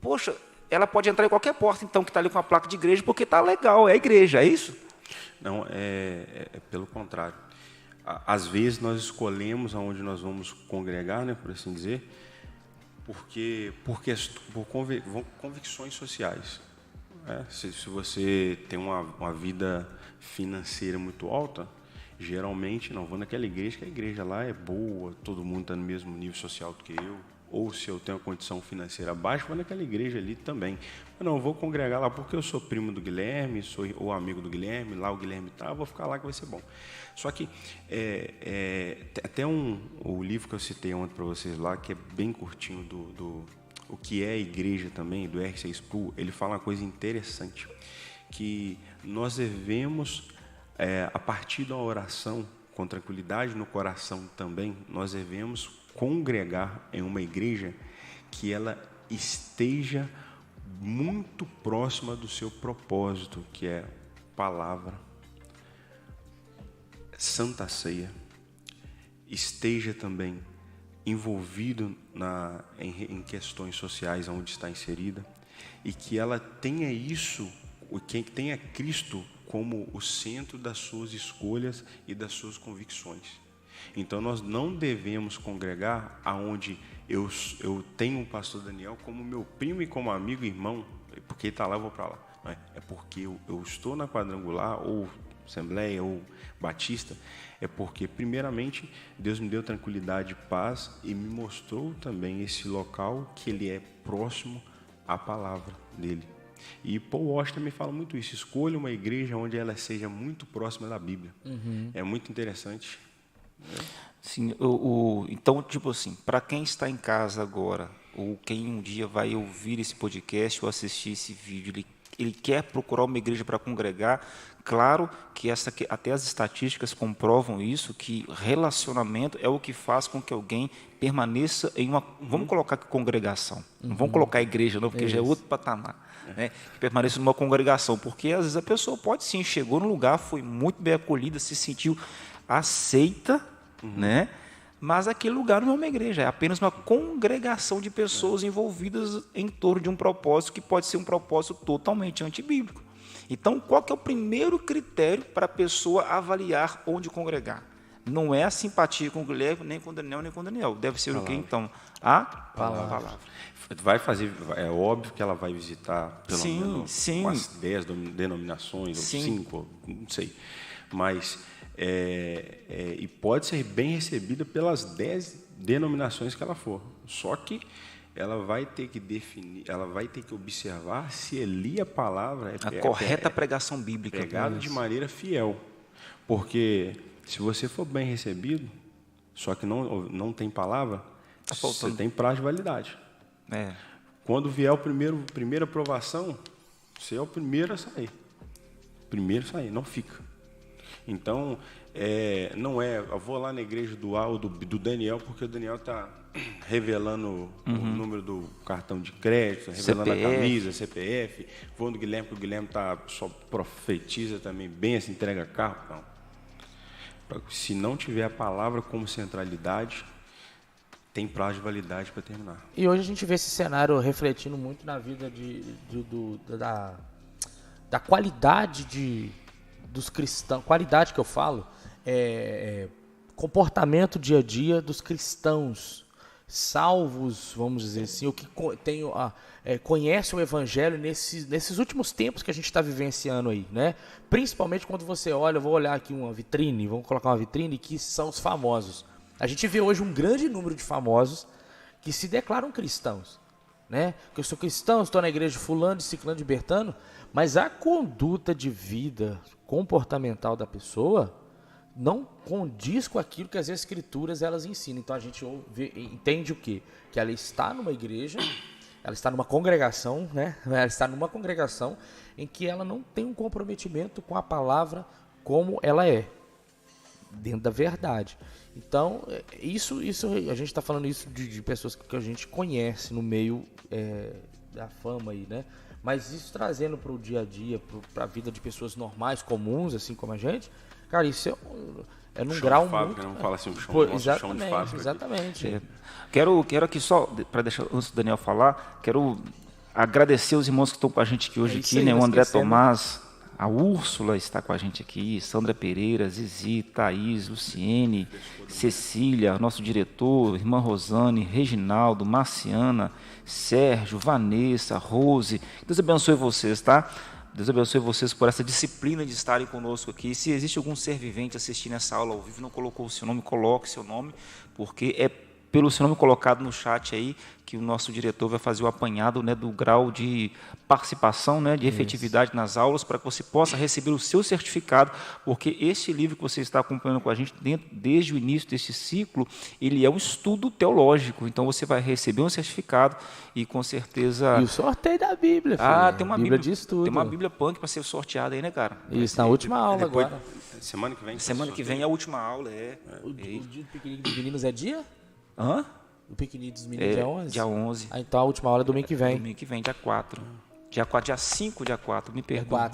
Poxa, ela pode entrar em qualquer porta, então, que está ali com a placa de igreja, porque está legal, é a igreja, é isso? Não, é pelo contrário. Às vezes nós escolhemos aonde nós vamos congregar, né, por assim dizer, por convicções sociais. Se você tem uma vida financeira muito alta, geralmente não vou naquela igreja, que a igreja lá é boa, todo mundo está no mesmo nível social do que eu. Ou se eu tenho uma condição financeira baixa, vou naquela igreja ali também. Eu não vou congregar lá porque eu sou primo do Guilherme, sou o amigo do Guilherme, lá o Guilherme está, vou ficar lá que vai ser bom. Só que até o livro que eu citei ontem para vocês lá, que é bem curtinho o que é a igreja também, do R.C. Sproul, ele fala uma coisa interessante, que nós devemos, a partir da oração, com tranquilidade no coração também, nós devemos congregar em uma igreja que ela esteja muito próxima do seu propósito, que é palavra, Santa Ceia, esteja também envolvido em questões sociais onde está inserida, e que ela tenha que tenha Cristo como o centro das suas escolhas e das suas convicções. Então, nós não devemos congregar aonde eu tenho o pastor Daniel como meu primo e como amigo e irmão, porque ele está lá, eu vou para lá. Não é porque eu estou na Quadrangular, ou Assembleia, ou Batista, é porque, primeiramente, Deus me deu tranquilidade e paz e me mostrou também esse local que ele é próximo à palavra dele. E Paul Washer também fala muito isso, escolha uma igreja onde ela seja muito próxima da Bíblia. É muito interessante. Sim, então, tipo assim, para quem está em casa agora, ou quem um dia vai ouvir esse podcast ou assistir esse vídeo, ele quer procurar uma igreja para congregar, claro que até as estatísticas comprovam isso, que relacionamento é o que faz com que alguém permaneça em uma, vamos colocar aqui congregação, não vamos colocar igreja não, porque já é outro patamar, né? Que permaneça numa congregação, porque às vezes a pessoa pode sim, chegou no lugar, foi muito bem acolhida, se sentiu aceita, né? Mas aquele lugar não é uma igreja, é apenas uma congregação de pessoas envolvidas em torno de um propósito que pode ser um propósito totalmente antibíblico. Então, qual que é o primeiro critério para a pessoa avaliar onde congregar? Não é a simpatia com o Guilherme, nem com o Daniel, nem com o Daniel. Deve ser o quê, então? A palavra. Vai fazer, é óbvio que ela vai visitar pelo menos sim. umas 10 denominações, ou 5, não sei. Mas e pode ser bem recebida pelas 10 denominações que ela for. Só que ela vai ter que definir, ela vai ter que observar se ali a palavra a correta pregação bíblica, pregada de maneira fiel. Porque se você for bem recebido, só que não tem palavra, você tem prazo de validade. Quando vier a primeira aprovação, você é o primeiro a sair. Primeiro a sair, não fica. Então, não eu vou lá na igreja do Daniel, porque o Daniel está revelando o número do cartão de crédito, revelando CPF. A camisa, CPF. Vou no Guilherme, porque o Guilherme só profetiza também bem, assim, entrega carro. Não. Se não tiver a palavra como centralidade, tem prazo de validade para terminar. E hoje a gente vê esse cenário refletindo muito na vida da qualidade dos cristãos. Qualidade que eu falo comportamento dia a dia dos cristãos salvos, vamos dizer assim, o que conhece o evangelho nesses últimos tempos que a gente está vivenciando aí, né? Principalmente quando você olha, eu vou olhar aqui uma vitrine, vamos colocar uma vitrine que são os famosos. A gente vê hoje um grande número de famosos que se declaram cristãos, né? Que eu sou cristão, estou na igreja de fulano, de ciclano, de bertano, mas a conduta de vida comportamental da pessoa não condiz com aquilo que as escrituras elas ensinam. Então a gente entende o quê? Que ela está numa igreja, ela está numa congregação, né? Ela está numa congregação em que ela não tem um comprometimento com a palavra como ela é, dentro da verdade. Então, isso a gente está falando isso de pessoas que a gente conhece no meio da fama aí, né? Mas isso trazendo para o dia a dia, para a vida de pessoas normais, comuns, assim como a gente, cara, isso é num grau de fábrica, muito... Não fala assim, chão de fábrica. Exatamente. Quero aqui só, para deixar antes do Daniel falar, quero agradecer os irmãos que estão com a gente aqui hoje, aqui, né? O André Tomás, a Úrsula está com a gente aqui, Sandra Pereira, Zizi, Thaís, Luciene, Cecília, nosso diretor, irmã Rosane, Reginaldo, Marciana, Sérgio, Vanessa, Rose. Deus abençoe vocês, tá? Deus abençoe vocês por essa disciplina de estarem conosco aqui. Se existe algum ser vivente assistindo essa aula ao vivo, não colocou o seu nome, coloque seu nome, porque é pelo seu nome colocado no chat aí que o nosso diretor vai fazer o apanhado, né, do grau de participação, né, de efetividade nas aulas, para que você possa receber o seu certificado, porque esse livro que você está acompanhando com a gente desde o início desse ciclo, ele é um estudo teológico, então você vai receber um certificado e com certeza... E o sorteio da Bíblia, filho. Tem uma Bíblia de estudo. Tem uma Bíblia punk para ser sorteada aí, né, cara? Isso, na última aula depois, agora. Semana que vem? Semana que vem é a última aula, O dia do piquenique dos meninos é dia? Hã? O piquenique dos meninos é 11? Dia 11. Então a última aula é domingo que vem. Domingo que vem, dia 4. Dia 5, dia 4, me perdoa.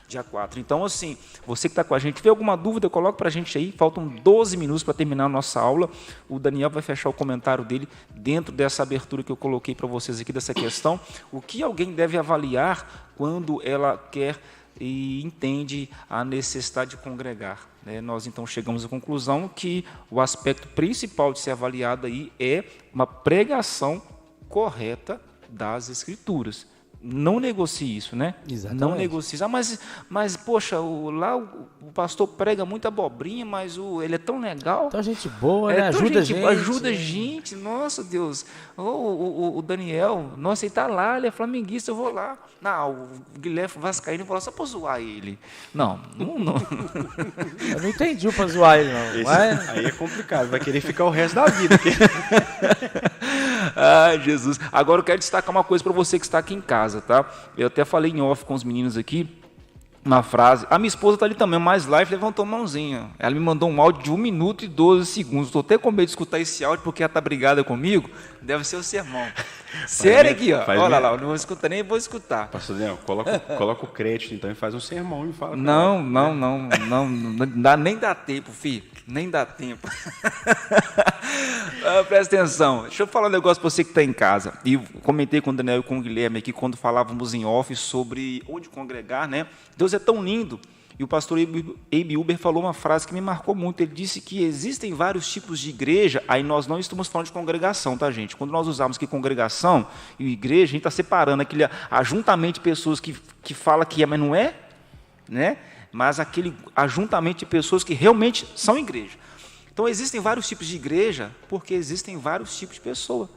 Dia 4. Então, assim, você que está com a gente, tiver alguma dúvida, coloca para a gente aí. Faltam 12 minutos para terminar a nossa aula. O Daniel vai fechar o comentário dele dentro dessa abertura que eu coloquei para vocês aqui, dessa questão. O que alguém deve avaliar quando ela quer e entende a necessidade de congregar. Nós, então, chegamos à conclusão que o aspecto principal de ser avaliado aí é uma pregação correta das Escrituras. Não negocie isso, né? Exatamente. Não negocie. Mas poxa, lá o pastor prega muita abobrinha, mas ele é tão legal. Então, gente boa, né? Ajuda a gente. Nossa, Deus. O Daniel, nossa, ele está lá, ele é flamenguista, eu vou lá. Não, o Guilherme Vascaíno falou só para zoar ele. Não. Eu não entendi o para zoar ele, não. Mas... Aí é complicado, vai querer ficar o resto da vida. Ai, Jesus. Agora eu quero destacar uma coisa para você que está aqui em casa, tá? Eu até falei em off com os meninos aqui, uma frase. A minha esposa está ali também, mais live, levantou a mãozinha. Ela me mandou um áudio de 1 minuto e 12 segundos. Estou até com medo de escutar esse áudio porque ela está brigada comigo. Deve ser o sermão. Sério aqui, ó. Olha lá, não vou escutar, nem vou escutar. Pastor Daniel, coloca o crédito então e faz um sermão e fala. Não nem dá tempo, filho. Nem dá tempo. Presta atenção. Deixa eu falar um negócio para você que está em casa. E comentei com o Daniel e com o Guilherme aqui quando falávamos em off sobre onde congregar, né? Deus é tão lindo. E o pastor Abe Uber falou uma frase que me marcou muito. Ele disse que existem vários tipos de igreja. Aí nós não estamos falando de congregação, tá, gente? Quando nós usamos que congregação e igreja, a gente está separando aquele ajuntamento de pessoas que fala que é, mas não é, né? Mas aquele ajuntamento de pessoas que realmente são igreja. Então, existem vários tipos de igreja porque existem vários tipos de pessoa.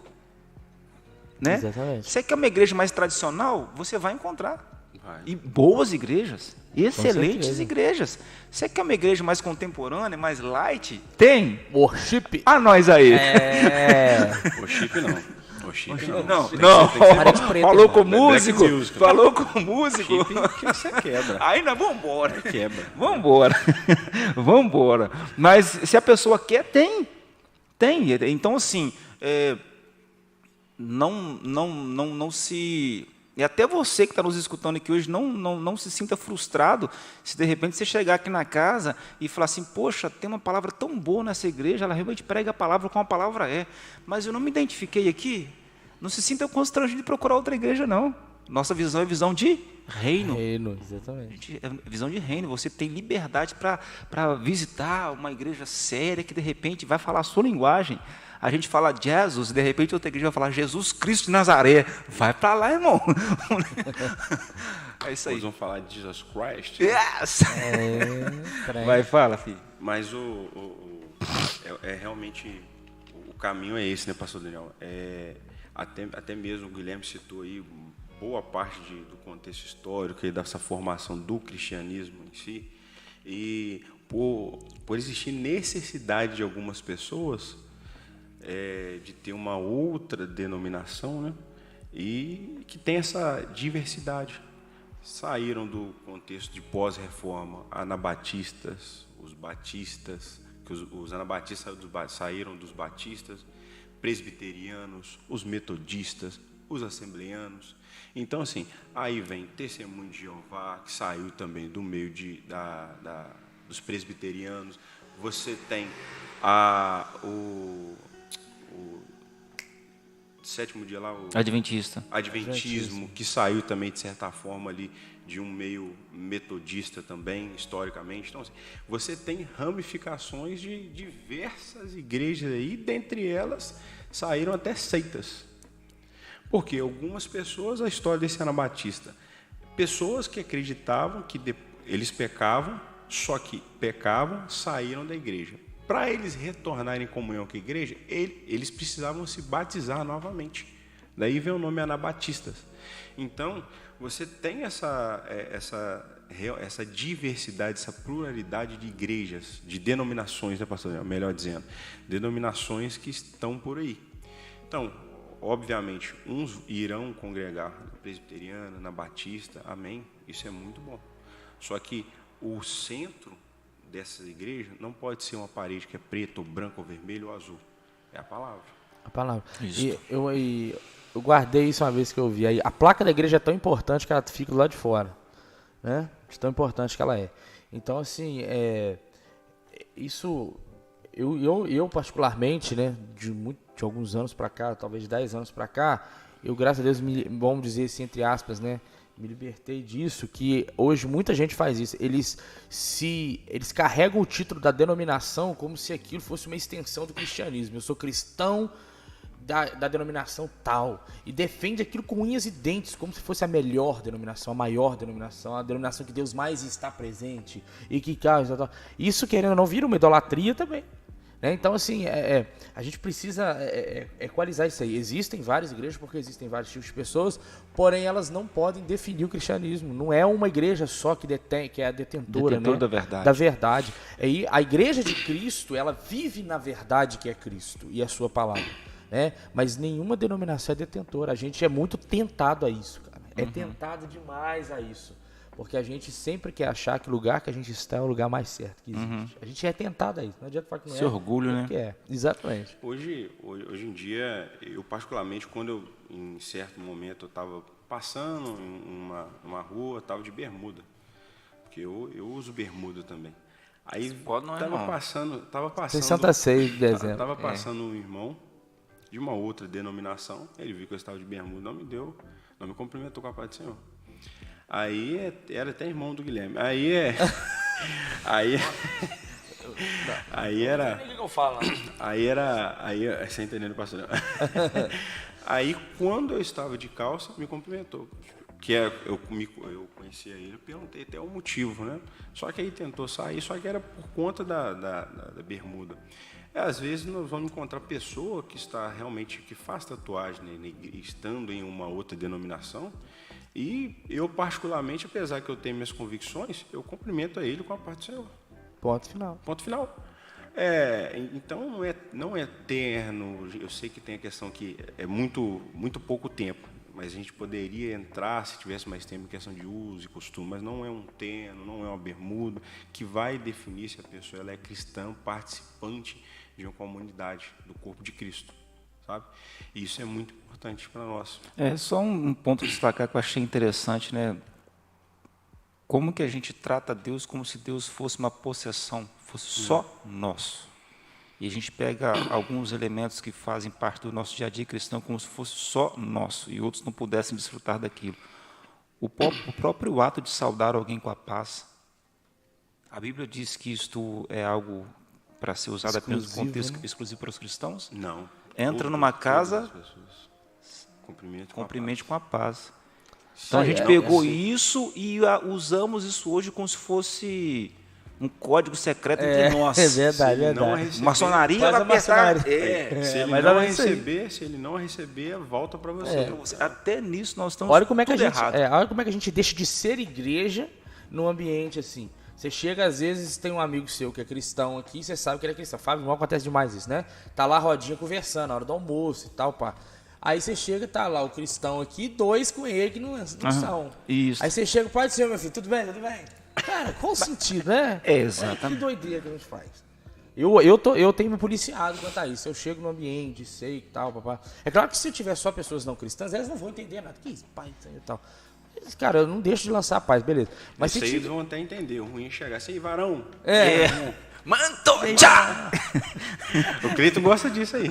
Né? Exatamente. Você quer uma igreja mais tradicional? Você vai encontrar. E boas igrejas, excelentes igrejas. Você quer uma igreja mais contemporânea, mais light? Tem. Worship. A nós aí. Worship não. Não. Falou com o músico. Falou com o músico. Que você quebra. Aí nós vamos embora. Quebra. Vamos embora. Mas se a pessoa quer, tem. Então, assim, não se... E até você que está nos escutando aqui hoje, não se sinta frustrado se de repente você chegar aqui na casa e falar assim, poxa, tem uma palavra tão boa nessa igreja, ela realmente prega a palavra como a palavra é, mas eu não me identifiquei aqui. Não se sinta constrangido de procurar outra igreja, não. Nossa visão é visão de reino. Reino, exatamente. Visão de reino. Você tem liberdade para visitar uma igreja séria que de repente vai falar a sua linguagem. A gente fala Jesus, e de repente outra igreja vai falar Jesus Cristo de Nazaré. Vai para lá, irmão. É isso aí. Eles vão falar de Jesus Christ. Yes! Vai, fala, filho. Mas realmente o caminho é esse, né, pastor Daniel? até mesmo o Guilherme citou aí boa parte do contexto histórico e dessa formação do cristianismo em si, e por existir necessidade de algumas pessoas de ter uma outra denominação, né? E que tem essa diversidade. Saíram do contexto de pós-reforma anabatistas, os batistas, que os anabatistas saíram dos batistas, presbiterianos, os metodistas, os assembleanos. Então, assim, aí vem Testemunho de Jeová, que saiu também do meio dos presbiterianos. Você tem o sétimo dia lá, o Adventismo, que saiu também, de certa forma, ali de um meio metodista também, historicamente. Então, assim, você tem ramificações de diversas igrejas aí, dentre elas saíram até seitas. Porque algumas pessoas, a história desse Anabatista, pessoas que acreditavam que eles pecavam, só que pecavam, saíram da igreja. Para eles retornarem em comunhão com a igreja, eles precisavam se batizar novamente. Daí vem o nome Anabatistas. Então, você tem essa diversidade, essa pluralidade de igrejas, de denominações, né, pastor? Melhor dizendo, denominações que estão por aí. Então, obviamente, uns irão congregar na presbiteriana, na batista, amém, isso é muito bom. Só que o centro dessas igrejas não pode ser uma parede que é preto, ou branco, ou vermelho, ou azul. É a palavra. A palavra. Isso. E eu guardei isso uma vez que eu vi. Aí, a placa da igreja é tão importante que ela fica do lado de fora, né? De tão importante que ela é. Então, assim, isso... Eu particularmente, né, de alguns anos para cá, talvez 10 anos para cá, eu, graças a Deus, vamos dizer assim, entre aspas, né, me libertei disso, que hoje muita gente faz isso. Eles carregam o título da denominação como se aquilo fosse uma extensão do cristianismo. Eu sou cristão da denominação tal, e defende aquilo com unhas e dentes, como se fosse a melhor denominação, a maior denominação, a denominação que Deus mais está presente, e que isso, querendo ou não, vira uma idolatria também. Né? Então, assim, a gente precisa equalizar isso aí. Existem várias igrejas porque existem vários tipos de pessoas, porém elas não podem definir o cristianismo. Não é uma igreja só que é a detentora, né, da verdade. E a igreja de Cristo, ela vive na verdade que é Cristo e a sua palavra. Né? Mas nenhuma denominação é detentora. A gente é muito tentado a isso, cara. É tentado demais a isso. Porque a gente sempre quer achar que o lugar que a gente está é o lugar mais certo que existe. A gente é tentado a isso. Não adianta falar que não Esse orgulho, né? É, exatamente. Hoje em dia, eu particularmente, quando em certo momento, eu estava passando em uma rua, estava de bermuda. Porque eu uso bermuda também. Aí estava passando... Tem Santa Ceia de dezembro. Estava passando um irmão de uma outra denominação, ele viu que eu estava de bermuda, não me cumprimentou com a paz do Senhor. Aí era até irmão do Guilherme. Aí você entendendo, pastor? Aí quando eu estava de calça, me cumprimentou. Eu conhecia ele, perguntei até o motivo, né? Só que aí tentou sair, só que era por conta da bermuda. Às vezes nós vamos encontrar pessoa que faz tatuagem, né, estando em uma outra denominação, e eu particularmente, apesar que eu tenho minhas convicções, eu cumprimento a ele com a paz do Senhor. Ponto final. Ponto final. Então não é eterno. Eu sei que tem a questão que é muito, muito pouco tempo, mas a gente poderia entrar, se tivesse mais tempo, em questão de uso e costume, mas não é um terno, não é uma bermuda que vai definir se a pessoa ela é cristã, participante de uma comunidade do corpo de Cristo, sabe? E isso é muito importante para nós. Só um ponto a destacar que eu achei interessante, né? Como que a gente trata Deus como se Deus fosse uma possessão, fosse só nosso. E a gente pega alguns elementos que fazem parte do nosso dia a dia cristão como se fosse só nosso e outros não pudessem desfrutar daquilo. O próprio ato de saudar alguém com a paz. A Bíblia diz que isto é algo para ser usado apenas no contexto exclusivo para os cristãos? Não. Entra numa casa, cumprimente com a paz. Então a gente pegou isso e usamos isso hoje como se fosse um código secreto entre nós. É verdade, é verdade. Maçonaria vai apertar. Se ele não receber, volta para você. Até nisso nós estamos olha como é que errado. Olha como é que a gente deixa de ser igreja num ambiente assim. Você chega, às vezes, tem um amigo seu que é cristão aqui, você sabe que ele é cristão. Fábio, não acontece demais isso, né? Tá lá rodinha conversando, na hora do almoço e tal, pá. Aí você chega, tá lá o cristão aqui, 2 com ele que não são. Isso. Aí você chega, pode ser, meu filho, tudo bem? Cara, qual o sentido, né? Exatamente. Olha que doideira que a gente faz. Eu tenho me policiado quanto a isso. Eu chego no ambiente, sei que tal, papá. É claro que se eu tiver só pessoas não cristãs, elas não vão entender nada. Que isso, pai, e tal. Cara, eu não deixo de lançar a paz, beleza. Mas isso aí eles vão até entender. O ruim é chegar assim, varão. Manto, tchá! O Cleito gosta disso aí.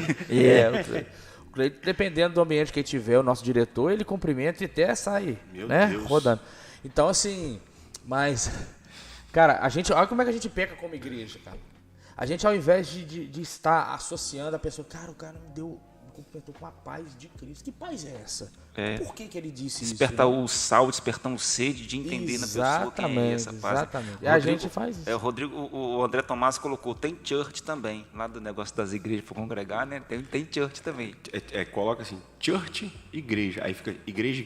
O Cleito, dependendo do ambiente que ele tiver, o nosso diretor, ele cumprimenta e até sai, Deus. Rodando. Então, assim, mas... Cara, olha como é que a gente peca como igreja, cara. A gente, ao invés de estar associando a pessoa, cara, o cara me cumprimentou com a paz de Cristo. Que paz é essa? Por que ele disse despertar isso? Despertar o despertar o sede de entender na pessoa quem é essa paz. Exatamente. E a gente faz isso. O André Tomás colocou, tem church também, lá do negócio das igrejas para congregar, né? Tem church também. Coloca assim, church, igreja. Aí fica igreja.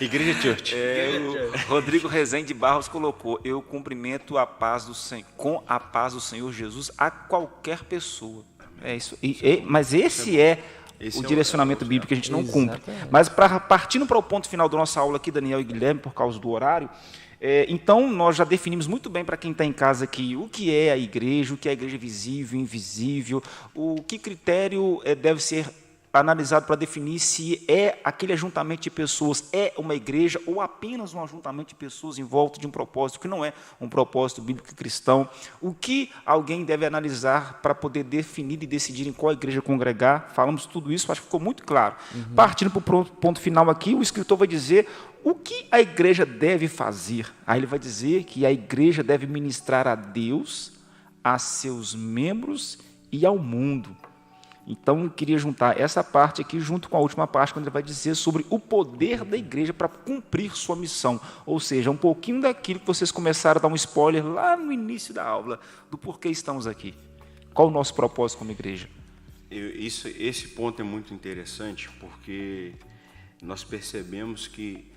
Igreja church. O Rodrigo Rezende Barros colocou, eu cumprimento a paz do Senhor, com a paz do Senhor Jesus a qualquer pessoa. É isso. Mas esse é o direcionamento bíblico que a gente não cumpre. Mas partindo para o ponto final da nossa aula aqui, Daniel e Guilherme, por causa do horário, então nós já definimos muito bem para quem está em casa aqui o que é a igreja visível, invisível, o que critério deve ser analisado para definir se aquele ajuntamento de pessoas é uma igreja ou apenas um ajuntamento de pessoas em volta de um propósito que não é um propósito bíblico cristão. O que alguém deve analisar para poder definir e decidir em qual igreja congregar. Falamos tudo isso, acho que ficou muito claro. Partindo para o ponto final aqui, o escritor vai dizer o que a igreja deve fazer. Aí ele vai dizer que a igreja deve ministrar a Deus, a seus membros e ao mundo. Então, eu queria juntar essa parte aqui junto com a última parte, quando ele vai dizer sobre o poder da igreja para cumprir sua missão. Ou seja, um pouquinho daquilo que vocês começaram a dar um spoiler lá no início da aula, do porquê estamos aqui. Qual o nosso propósito como igreja? Esse ponto é muito interessante, porque nós percebemos que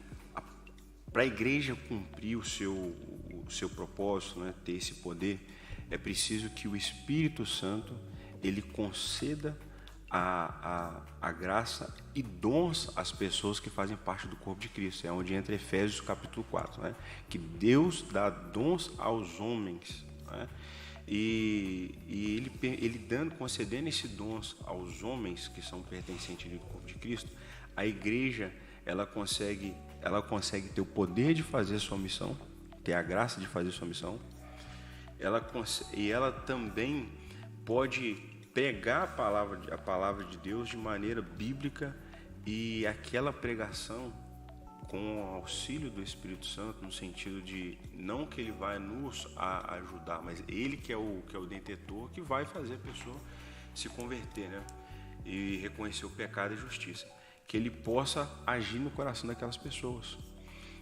para a igreja cumprir o seu propósito, né, ter esse poder, é preciso que o Espírito Santo ele conceda a graça e dons às pessoas que fazem parte do corpo de Cristo. É onde entra Efésios capítulo 4, né? Que Deus dá dons aos homens, né? E ele concedendo esses dons aos homens que são pertencentes do corpo de Cristo, a igreja ela consegue ter o poder de fazer sua missão, ter a graça de fazer sua missão. Ela também pode pregar a palavra de Deus de maneira bíblica, e aquela pregação com o auxílio do Espírito Santo, no sentido de não que ele vai nos ajudar, mas ele que é o detentor, que vai fazer a pessoa se converter, né? E reconhecer o pecado e a justiça, que ele possa agir no coração daquelas pessoas.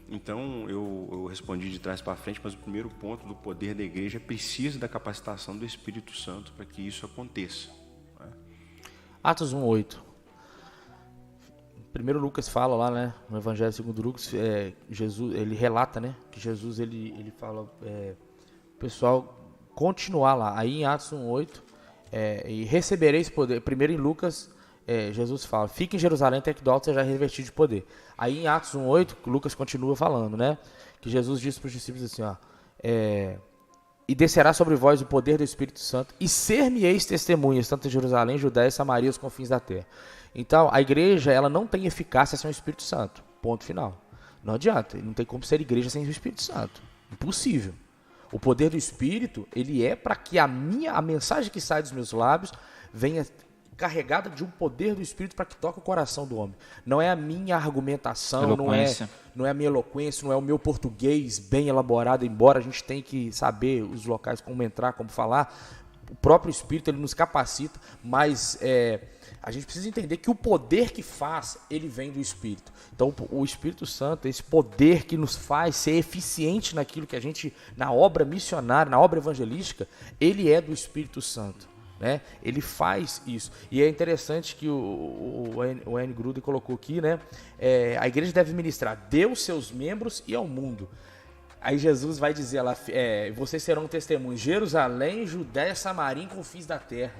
Então, eu respondi de trás para frente, mas o primeiro ponto do poder da igreja é preciso da capacitação do Espírito Santo para que isso aconteça. Né? Atos 1:8. Primeiro Lucas fala lá, né, no Evangelho segundo Lucas, Jesus, ele relata, né, que Jesus, ele fala, pessoal, continuar lá. Aí em Atos 1:8, e recebereis poder. Primeiro em Lucas, Jesus fala, fique em Jerusalém até que do alto seja revestido de poder. Aí em Atos 1:8, Lucas continua falando, né, que Jesus disse para os discípulos assim, e descerá sobre vós o poder do Espírito Santo, e ser-me-eis testemunhas, tanto em Jerusalém, Judéia e Samaria, os confins da terra. Então, a igreja, ela não tem eficácia sem o Espírito Santo. Ponto final. Não adianta, não tem como ser igreja sem o Espírito Santo. Impossível. O poder do Espírito, ele é para que a mensagem que sai dos meus lábios venha carregada de um poder do Espírito para que toque o coração do homem. Não é a minha argumentação, não é a minha eloquência, não é o meu português bem elaborado, embora a gente tenha que saber os locais, como entrar, como falar. O próprio Espírito, ele nos capacita, mas A gente precisa entender que o poder que faz, ele vem do Espírito. Então, o Espírito Santo, esse poder que nos faz ser eficiente naquilo que a gente, na obra missionária, na obra evangelística, ele é do Espírito Santo, né? Ele faz isso. E é interessante que o Wayne Grudem colocou aqui, né? A igreja deve ministrar Deus, seus membros e ao mundo. Aí Jesus vai dizer lá, vocês serão testemunhos, Jerusalém, Judéia, Samaria e confins da terra,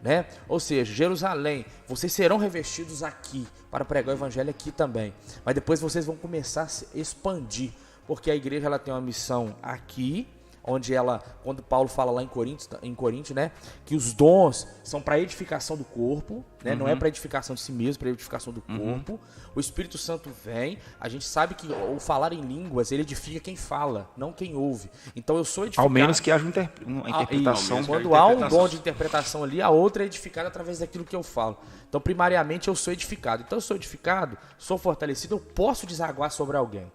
né? Ou seja, Jerusalém, vocês serão revestidos aqui, para pregar o evangelho aqui também. Mas depois vocês vão começar a se expandir, porque a igreja ela tem uma missão aqui, onde ela, quando Paulo fala lá em Coríntios, né, que os dons são para edificação do corpo, né, não é para edificação de si mesmo, para edificação do corpo. O Espírito Santo vem, a gente sabe que o falar em línguas, ele edifica quem fala, não quem ouve. Então eu sou edificado... Ao menos que haja uma interpretação. Quando há um dom de interpretação ali, a outra é edificada através daquilo que eu falo. Então, primariamente, eu sou edificado. Então, eu sou edificado, sou fortalecido, eu posso desaguar sobre alguém.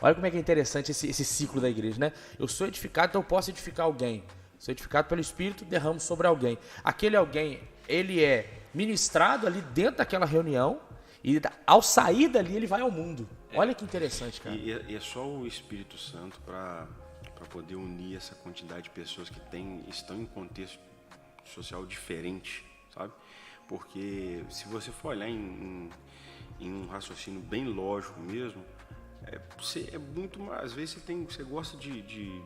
Olha como é que é interessante esse ciclo da igreja, né? Eu sou edificado, então eu posso edificar alguém. Sou edificado pelo Espírito, derramo sobre alguém. Aquele alguém, ele é ministrado ali dentro daquela reunião e ao sair dali ele vai ao mundo. Olha que interessante, cara. E é só o Espírito Santo para poder unir essa quantidade de pessoas que estão em contexto social diferente, sabe? Porque se você for olhar em um raciocínio bem lógico mesmo, você é muito mais, às vezes você gosta de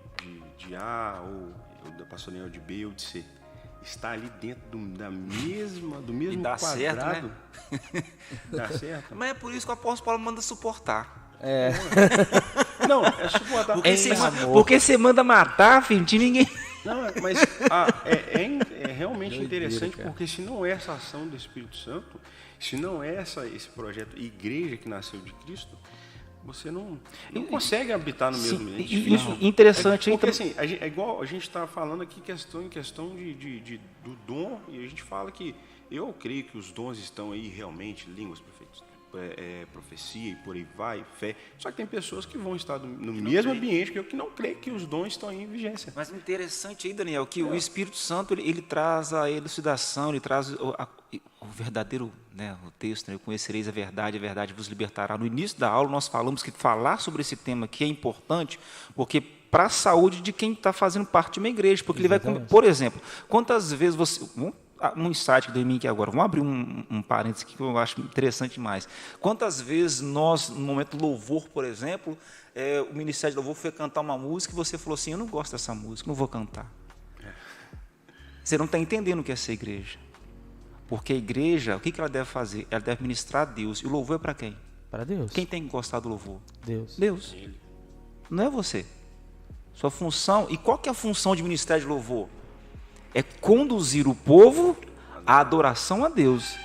A ou da pastor Daniel de B ou de C. Está ali dentro do mesmo dá quadrado. certo, né? Dá certo. Mas é por isso que o apóstolo Paulo manda suportar. Não, é suportar. Porque você manda matar, filho, de ninguém. Não, mas é realmente interessante, porque se não é essa ação do Espírito Santo, se não é esse projeto Igreja que nasceu de Cristo, você não consegue habitar no mesmo ambiente. Isso, interessante. Porque assim, é igual a gente está falando aqui questão do dom, e a gente fala que eu creio que os dons estão aí realmente, línguas, profecia e por aí vai, fé. Só que tem pessoas que vão estar no mesmo ambiente que eu, que não creio que os dons estão em vigência. Mas interessante aí, Daniel, que o Espírito Santo ele traz a elucidação, ele traz o verdadeiro, né, o texto, né, conhecereis a verdade vos libertará. No início da aula nós falamos que falar sobre esse tema aqui é importante, porque para a saúde de quem está fazendo parte de uma igreja, porque ele vai, por exemplo, quantas vezes você... Um insight que deu em mim aqui agora, vamos abrir um parênteses que eu acho interessante demais. Quantas vezes nós, no momento do louvor, por exemplo, o Ministério de Louvor foi cantar uma música e você falou assim, eu não gosto dessa música, não vou cantar. Você não está entendendo o que é ser igreja. Porque a igreja, o que ela deve fazer? Ela deve ministrar a Deus. E o louvor é para quem? Para Deus. Quem tem que gostar do louvor? Deus. Não é você. Sua função, e qual que é a função de Ministério de Louvor? É conduzir o povo à adoração a Deus.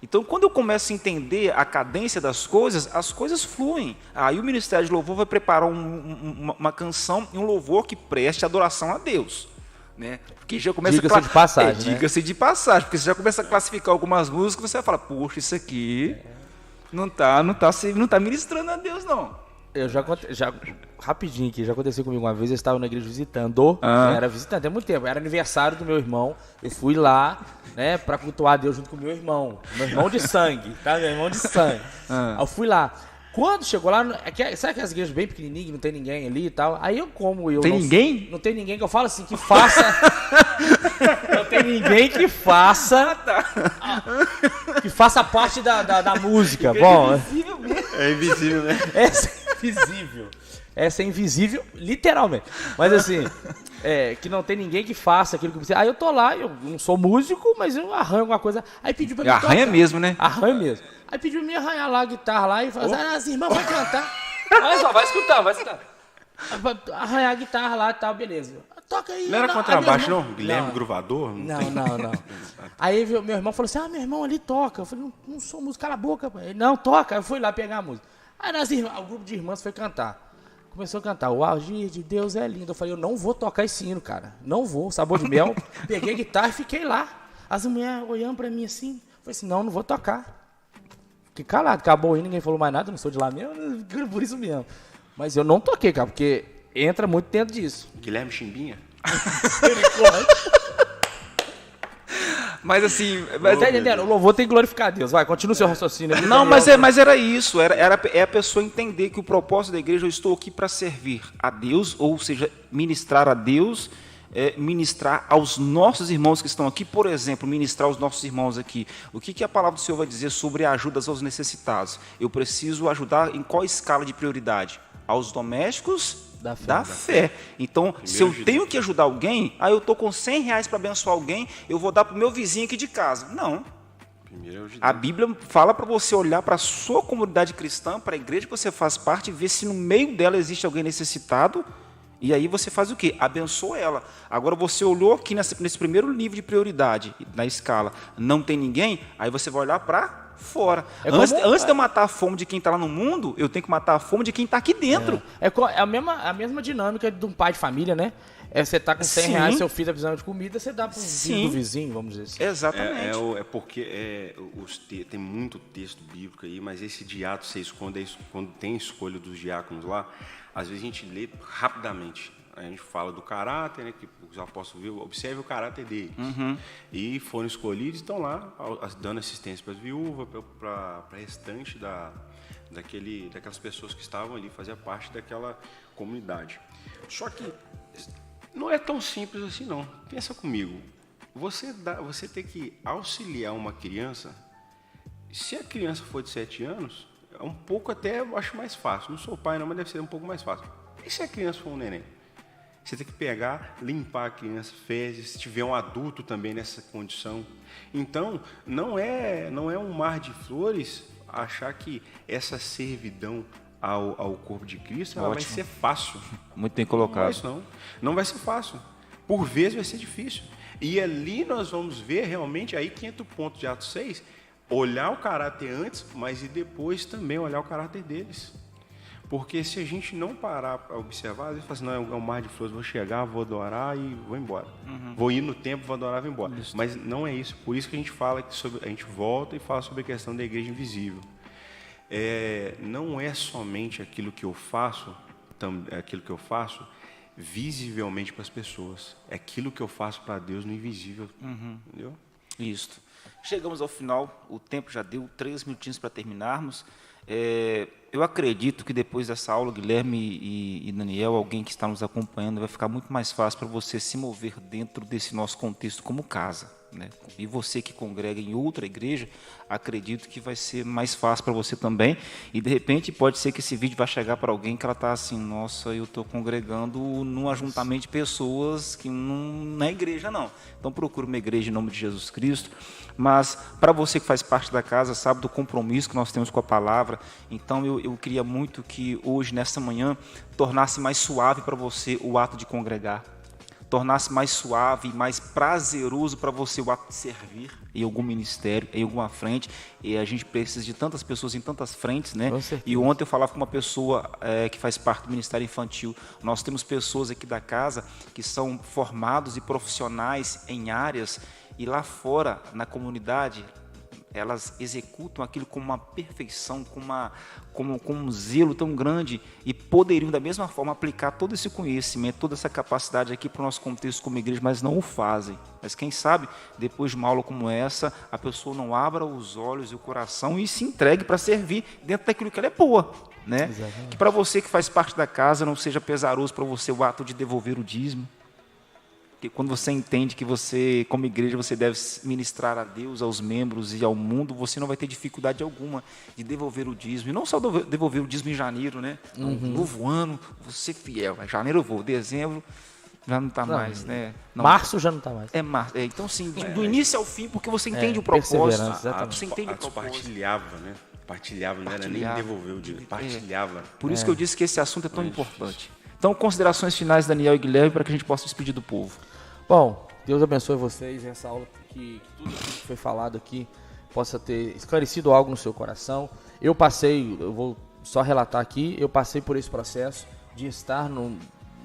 Então, quando eu começo a entender a cadência das coisas, as coisas fluem. Aí o Ministério de Louvor vai preparar uma canção e um louvor que preste adoração a Deus. Né? Porque já começa diga-se de passagem, né? Diga-se de passagem, porque você já começa a classificar algumas músicas, você vai falar, poxa, isso aqui não tá ministrando a Deus, não. Eu já rapidinho aqui, já aconteceu comigo uma vez, eu estava na igreja visitando, era visitante há muito tempo, era aniversário do meu irmão, eu fui lá, né, pra cultuar a Deus junto com o meu irmão de sangue, tá, meu irmão de sangue. Aí eu fui lá, quando chegou lá, sabe aquelas igrejas bem pequenininhas, não tem ninguém ali e tal, aí ninguém? Não tem ninguém que eu falo assim, que faça, não tem ninguém que faça, que faça parte da música, bom. É invisível, né? Essa é invisível, literalmente. Mas assim, que não tem ninguém que faça aquilo que você... Aí eu tô lá, eu não sou músico, mas eu arranho alguma coisa. Aí pediu pra mim arranha mesmo, né? Arranha mesmo. Aí pediu pra mim arranhar lá a guitarra lá e falou, as irmãs vão cantar. Olha só, vai escutar. Arranhar a guitarra lá e tal, beleza. Toca aí. Não era contrabaixo, não? Guilherme Gruvador? Não. Aí meu irmão falou assim, meu irmão ali toca. Eu falei, não sou músico, cala a boca. Ele, não, toca. Eu fui lá pegar a música. Aí o grupo de irmãs foi cantar. Começou a cantar, o agir de Deus é lindo. Eu falei, eu não vou tocar esse hino, cara. Não vou, sabor de mel. Peguei a guitarra e fiquei lá. As mulheres olhando pra mim assim. Eu falei assim, não vou tocar. Fiquei calado, acabou o hino, ninguém falou mais nada. Eu não sou de lá mesmo, por isso mesmo. Mas eu não toquei, cara, porque entra muito dentro disso. Guilherme Chimbinha? Mas assim... Tá entendendo? O louvor tem que glorificar a Deus. Vai, continua o seu raciocínio. Não, mas era isso. É a pessoa entender que o propósito da igreja, eu estou aqui para servir a Deus, ou seja, ministrar a Deus, ministrar aos nossos irmãos que estão aqui. Por exemplo, ministrar aos nossos irmãos aqui. O que a palavra do Senhor vai dizer sobre ajudas aos necessitados? Eu preciso ajudar em qual escala de prioridade? Aos domésticos da fé. Então, se eu tenho que ajudar alguém, eu estou com R$100 para abençoar alguém, eu vou dar para o meu vizinho aqui de casa. Não. A Bíblia fala para você olhar para a sua comunidade cristã, para a igreja que você faz parte, e ver se no meio dela existe alguém necessitado, e aí você faz o quê? Abençoa ela. Agora você olhou aqui nesse primeiro nível de prioridade, na escala, não tem ninguém, aí você vai olhar para fora. Antes de eu matar a fome de quem está lá no mundo, eu tenho que matar a fome de quem está aqui dentro. É a mesma dinâmica de um pai de família, né? Você tá com R$100, seu filho está precisando de comida, você dá para um vizinho, vamos dizer assim. Exatamente. Porque tem muito texto bíblico aí, mas esse de Atos 6, quando tem escolha dos diáconos lá, às vezes a gente lê rapidamente. A gente fala do caráter, né, que os apóstolos viram, observe o caráter deles. E foram escolhidos, estão lá dando assistência para as viúvas, para a restante daquelas pessoas que estavam ali, fazia parte daquela comunidade. Só que não é tão simples assim, não. Pensa comigo. Você tem que auxiliar uma criança. Se a criança for de 7 anos, é um pouco até, eu acho mais fácil. Não sou pai não, mas deve ser um pouco mais fácil. E se a criança for um neném? Você tem que pegar, limpar a criança, fezes, se tiver um adulto também nessa condição. Então, não é um mar de flores achar que essa servidão ao corpo de Cristo ela vai ser fácil. Muito bem colocado. Não vai ser fácil. Por vezes vai ser difícil. E ali nós vamos ver realmente, aí que entra o ponto de Atos 6, olhar o caráter antes, mas e depois também olhar o caráter deles. Porque se a gente não parar para observar, às vezes fala assim, não, é um mar de flores, vou chegar, vou adorar e vou embora. Vou ir no templo, vou adorar e vou embora. Isso. Mas não é isso. Por isso que a gente fala a gente volta e fala sobre a questão da igreja invisível. Não é somente aquilo que eu faço visivelmente para as pessoas. É aquilo que eu faço para Deus no invisível. Entendeu? Isso. Chegamos ao final, o tempo já deu 3 minutinhos para terminarmos. Eu acredito que depois dessa aula, Guilherme e Daniel, alguém que está nos acompanhando, vai ficar muito mais fácil para você se mover dentro desse nosso contexto como casa, né? E você que congrega em outra igreja, acredito que vai ser mais fácil para você também. E de repente pode ser que esse vídeo vai chegar para alguém que ela está assim, nossa, eu estou congregando num ajuntamento de pessoas que não é igreja não. Então procure uma igreja em nome de Jesus Cristo. Mas para você que faz parte da casa, sabe do compromisso que nós temos com a palavra. Então eu queria muito que hoje, nessa manhã, tornasse mais suave para você o ato de congregar. Tornasse mais suave e mais prazeroso para você o ato de servir em algum ministério, em alguma frente. E a gente precisa de tantas pessoas em tantas frentes, né? E ontem eu falava com uma pessoa que faz parte do Ministério Infantil. Nós temos pessoas aqui da casa que são formados e profissionais em áreas, e lá fora, na comunidade, elas executam aquilo com uma perfeição, com um zelo tão grande, e poderiam da mesma forma aplicar todo esse conhecimento, toda essa capacidade aqui para o nosso contexto como igreja, mas não o fazem. Mas quem sabe, depois de uma aula como essa, a pessoa não abra os olhos e o coração e se entregue para servir dentro daquilo que ela é boa, né? Que para você que faz parte da casa não seja pesaroso para você o ato de devolver o dízimo. Porque quando você entende que você, como igreja, você deve ministrar a Deus, aos membros e ao mundo, você não vai ter dificuldade alguma de devolver o dízimo. E não só devolver o dízimo em janeiro, né? Novo ano, vou ser fiel. Em janeiro eu vou, dezembro já não está mais, né? Não, março já não está mais. Março. Então, sim, do início ao fim, porque você entende o propósito. Você entende o propósito. Partilhava, né? Partilhava, não era nem devolver o dízimo, partilhava. Por isso que eu disse que esse assunto é tão importante. Então, considerações finais, Daniel e Guilherme, para que a gente possa despedir do povo. Bom, Deus abençoe vocês, essa aula, que tudo que foi falado aqui possa ter esclarecido algo no seu coração. Eu vou só relatar aqui, eu passei por esse processo de estar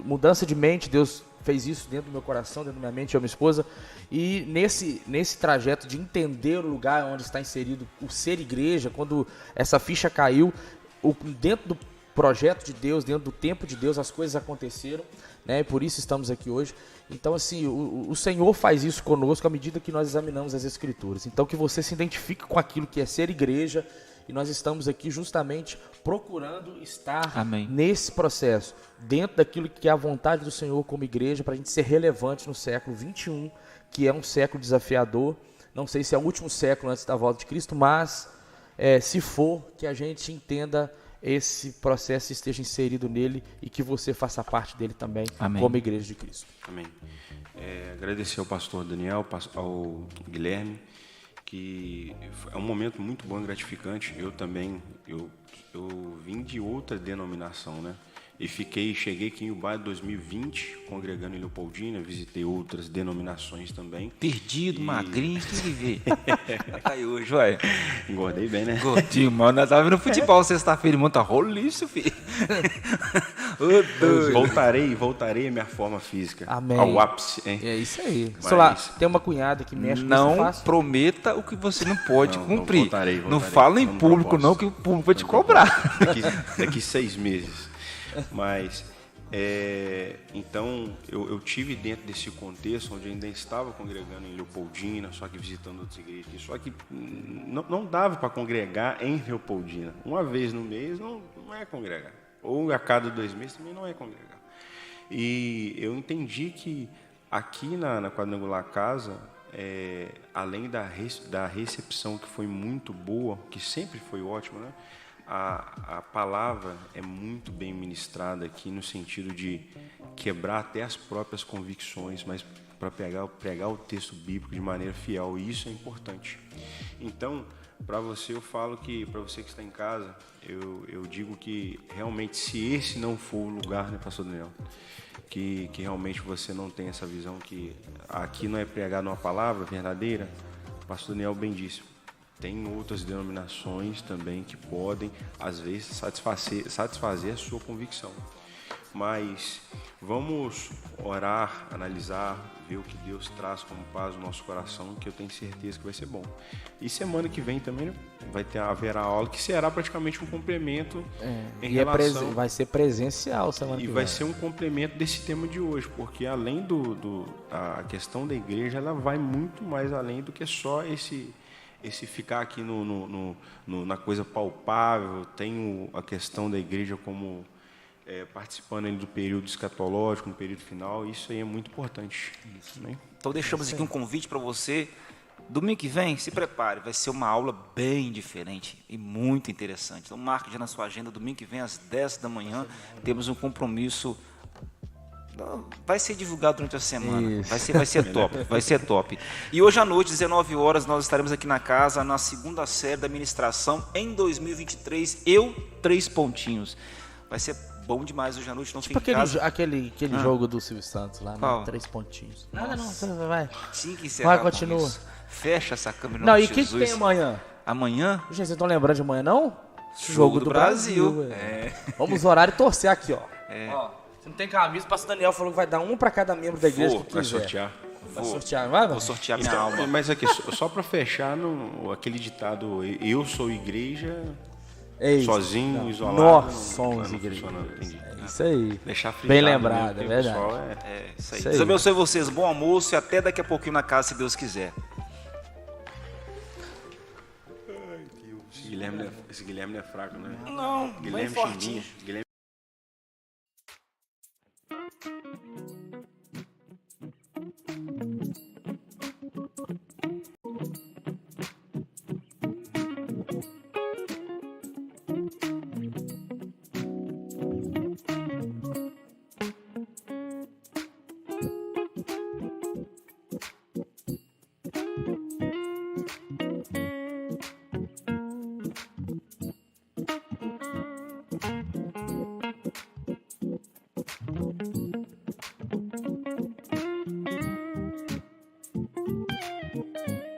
mudança de mente. Deus fez isso dentro do meu coração, dentro da minha mente, eu e minha esposa, e nesse trajeto de entender o lugar onde está inserido o ser igreja, quando essa ficha caiu, dentro do projeto de Deus, dentro do tempo de Deus, as coisas aconteceram, né? E por isso estamos aqui hoje. Então, assim, o Senhor faz isso conosco à medida que nós examinamos as Escrituras. Então, que você se identifique com aquilo que é ser igreja, e nós estamos aqui justamente procurando estar nesse processo, dentro daquilo que é a vontade do Senhor como igreja, para a gente ser relevante no século 21, que é um século desafiador. Não sei se é o último século antes da volta de Cristo, mas se for, que a gente entenda esse processo, esteja inserido nele e que você faça parte dele também, como igreja de Cristo. Amém. Agradecer ao pastor Daniel, ao Guilherme, que é um momento muito bom e gratificante. Eu também, eu vim de outra denominação, né? E cheguei aqui em Ubaia em 2020, congregando em Leopoldina, visitei outras denominações também. Perdido, magrinho, tem que ver. Tá aí hoje, vai. Engordei bem, né? Gordinho, mano. Nós tava vendo futebol sexta-feira e monta roliço, filho. Voltarei à minha forma física. Amém. Ao ápice, hein? É isso aí. Mas... tem uma cunhada que mexe com não isso fácil. prometa o que você não pode cumprir. Voltarei, não fala em público, não, que o público vai te cobrar. Daqui 6 meses. Mas, então, eu tive dentro desse contexto, onde eu ainda estava congregando em Leopoldina, só que visitando outras igrejas, só que não dava para congregar em Leopoldina. Uma vez no mês não é congregar, ou a cada 2 meses também não é congregar. E eu entendi que aqui na Quadrangular Casa, além da recepção que foi muito boa, que sempre foi ótima, né? A palavra é muito bem ministrada aqui no sentido de quebrar até as próprias convicções, mas para pregar o texto bíblico de maneira fiel, e isso é importante. Então, para você, eu falo que, para você que está em casa, eu digo que realmente, se esse não for o lugar, né, pastor Daniel, que realmente você não tem essa visão que aqui não é pregado uma palavra verdadeira, o pastor Daniel bem disse, tem outras denominações também que podem, às vezes, satisfazer a sua convicção. Mas vamos orar, analisar, ver o que Deus traz como paz no nosso coração, que eu tenho certeza que vai ser bom. E semana que vem também haverá aula, que será praticamente um complemento em relação... vai ser presencial semana que vem. E vai ser um complemento desse tema de hoje, porque além a questão da igreja, ela vai muito mais além do que só esse ficar aqui na coisa palpável. Tem a questão da igreja como participando do período escatológico, no período final, isso aí é muito importante. Isso, né? Então deixamos aqui um convite para você. Domingo que vem, se prepare, vai ser uma aula bem diferente e muito interessante. Então marque já na sua agenda, domingo que vem às 10 da manhã, temos um compromisso. Vai ser divulgado durante a semana. Vai ser top. E hoje à noite, 19 horas, nós estaremos aqui na casa, na segunda série da ministração, em 2023, 3 pontinhos. Vai ser bom demais hoje à noite, não tipo fique em casa. Aquele jogo do Silvio Santos lá, né? 3 pontinhos. Nada não, você vai. Tinha que encerrar. Vai, continua. Fecha essa câmera. Não, e o que tem amanhã? Amanhã? Gente, vocês estão lembrando de amanhã, não? Jogo do Brasil. Vamos orar e torcer aqui, ó. Ó. Não tem camisa, o pastor Daniel falou que vai dar um para cada membro da igreja que quiser. Vai sortear. Vai sortear, vai? Vou sortear minha alma. Mas aqui, só para fechar, aquele ditado, eu sou igreja, sozinho, isolado. Nós somos igreja. Isso aí. Deixar bem lembrado, é verdade. Isso aí. Deus abençoe vocês, bom almoço e até daqui a pouquinho na casa, se Deus quiser. Esse Guilherme não é fraco, né? Não, Guilherme bem fortinho. Guilherme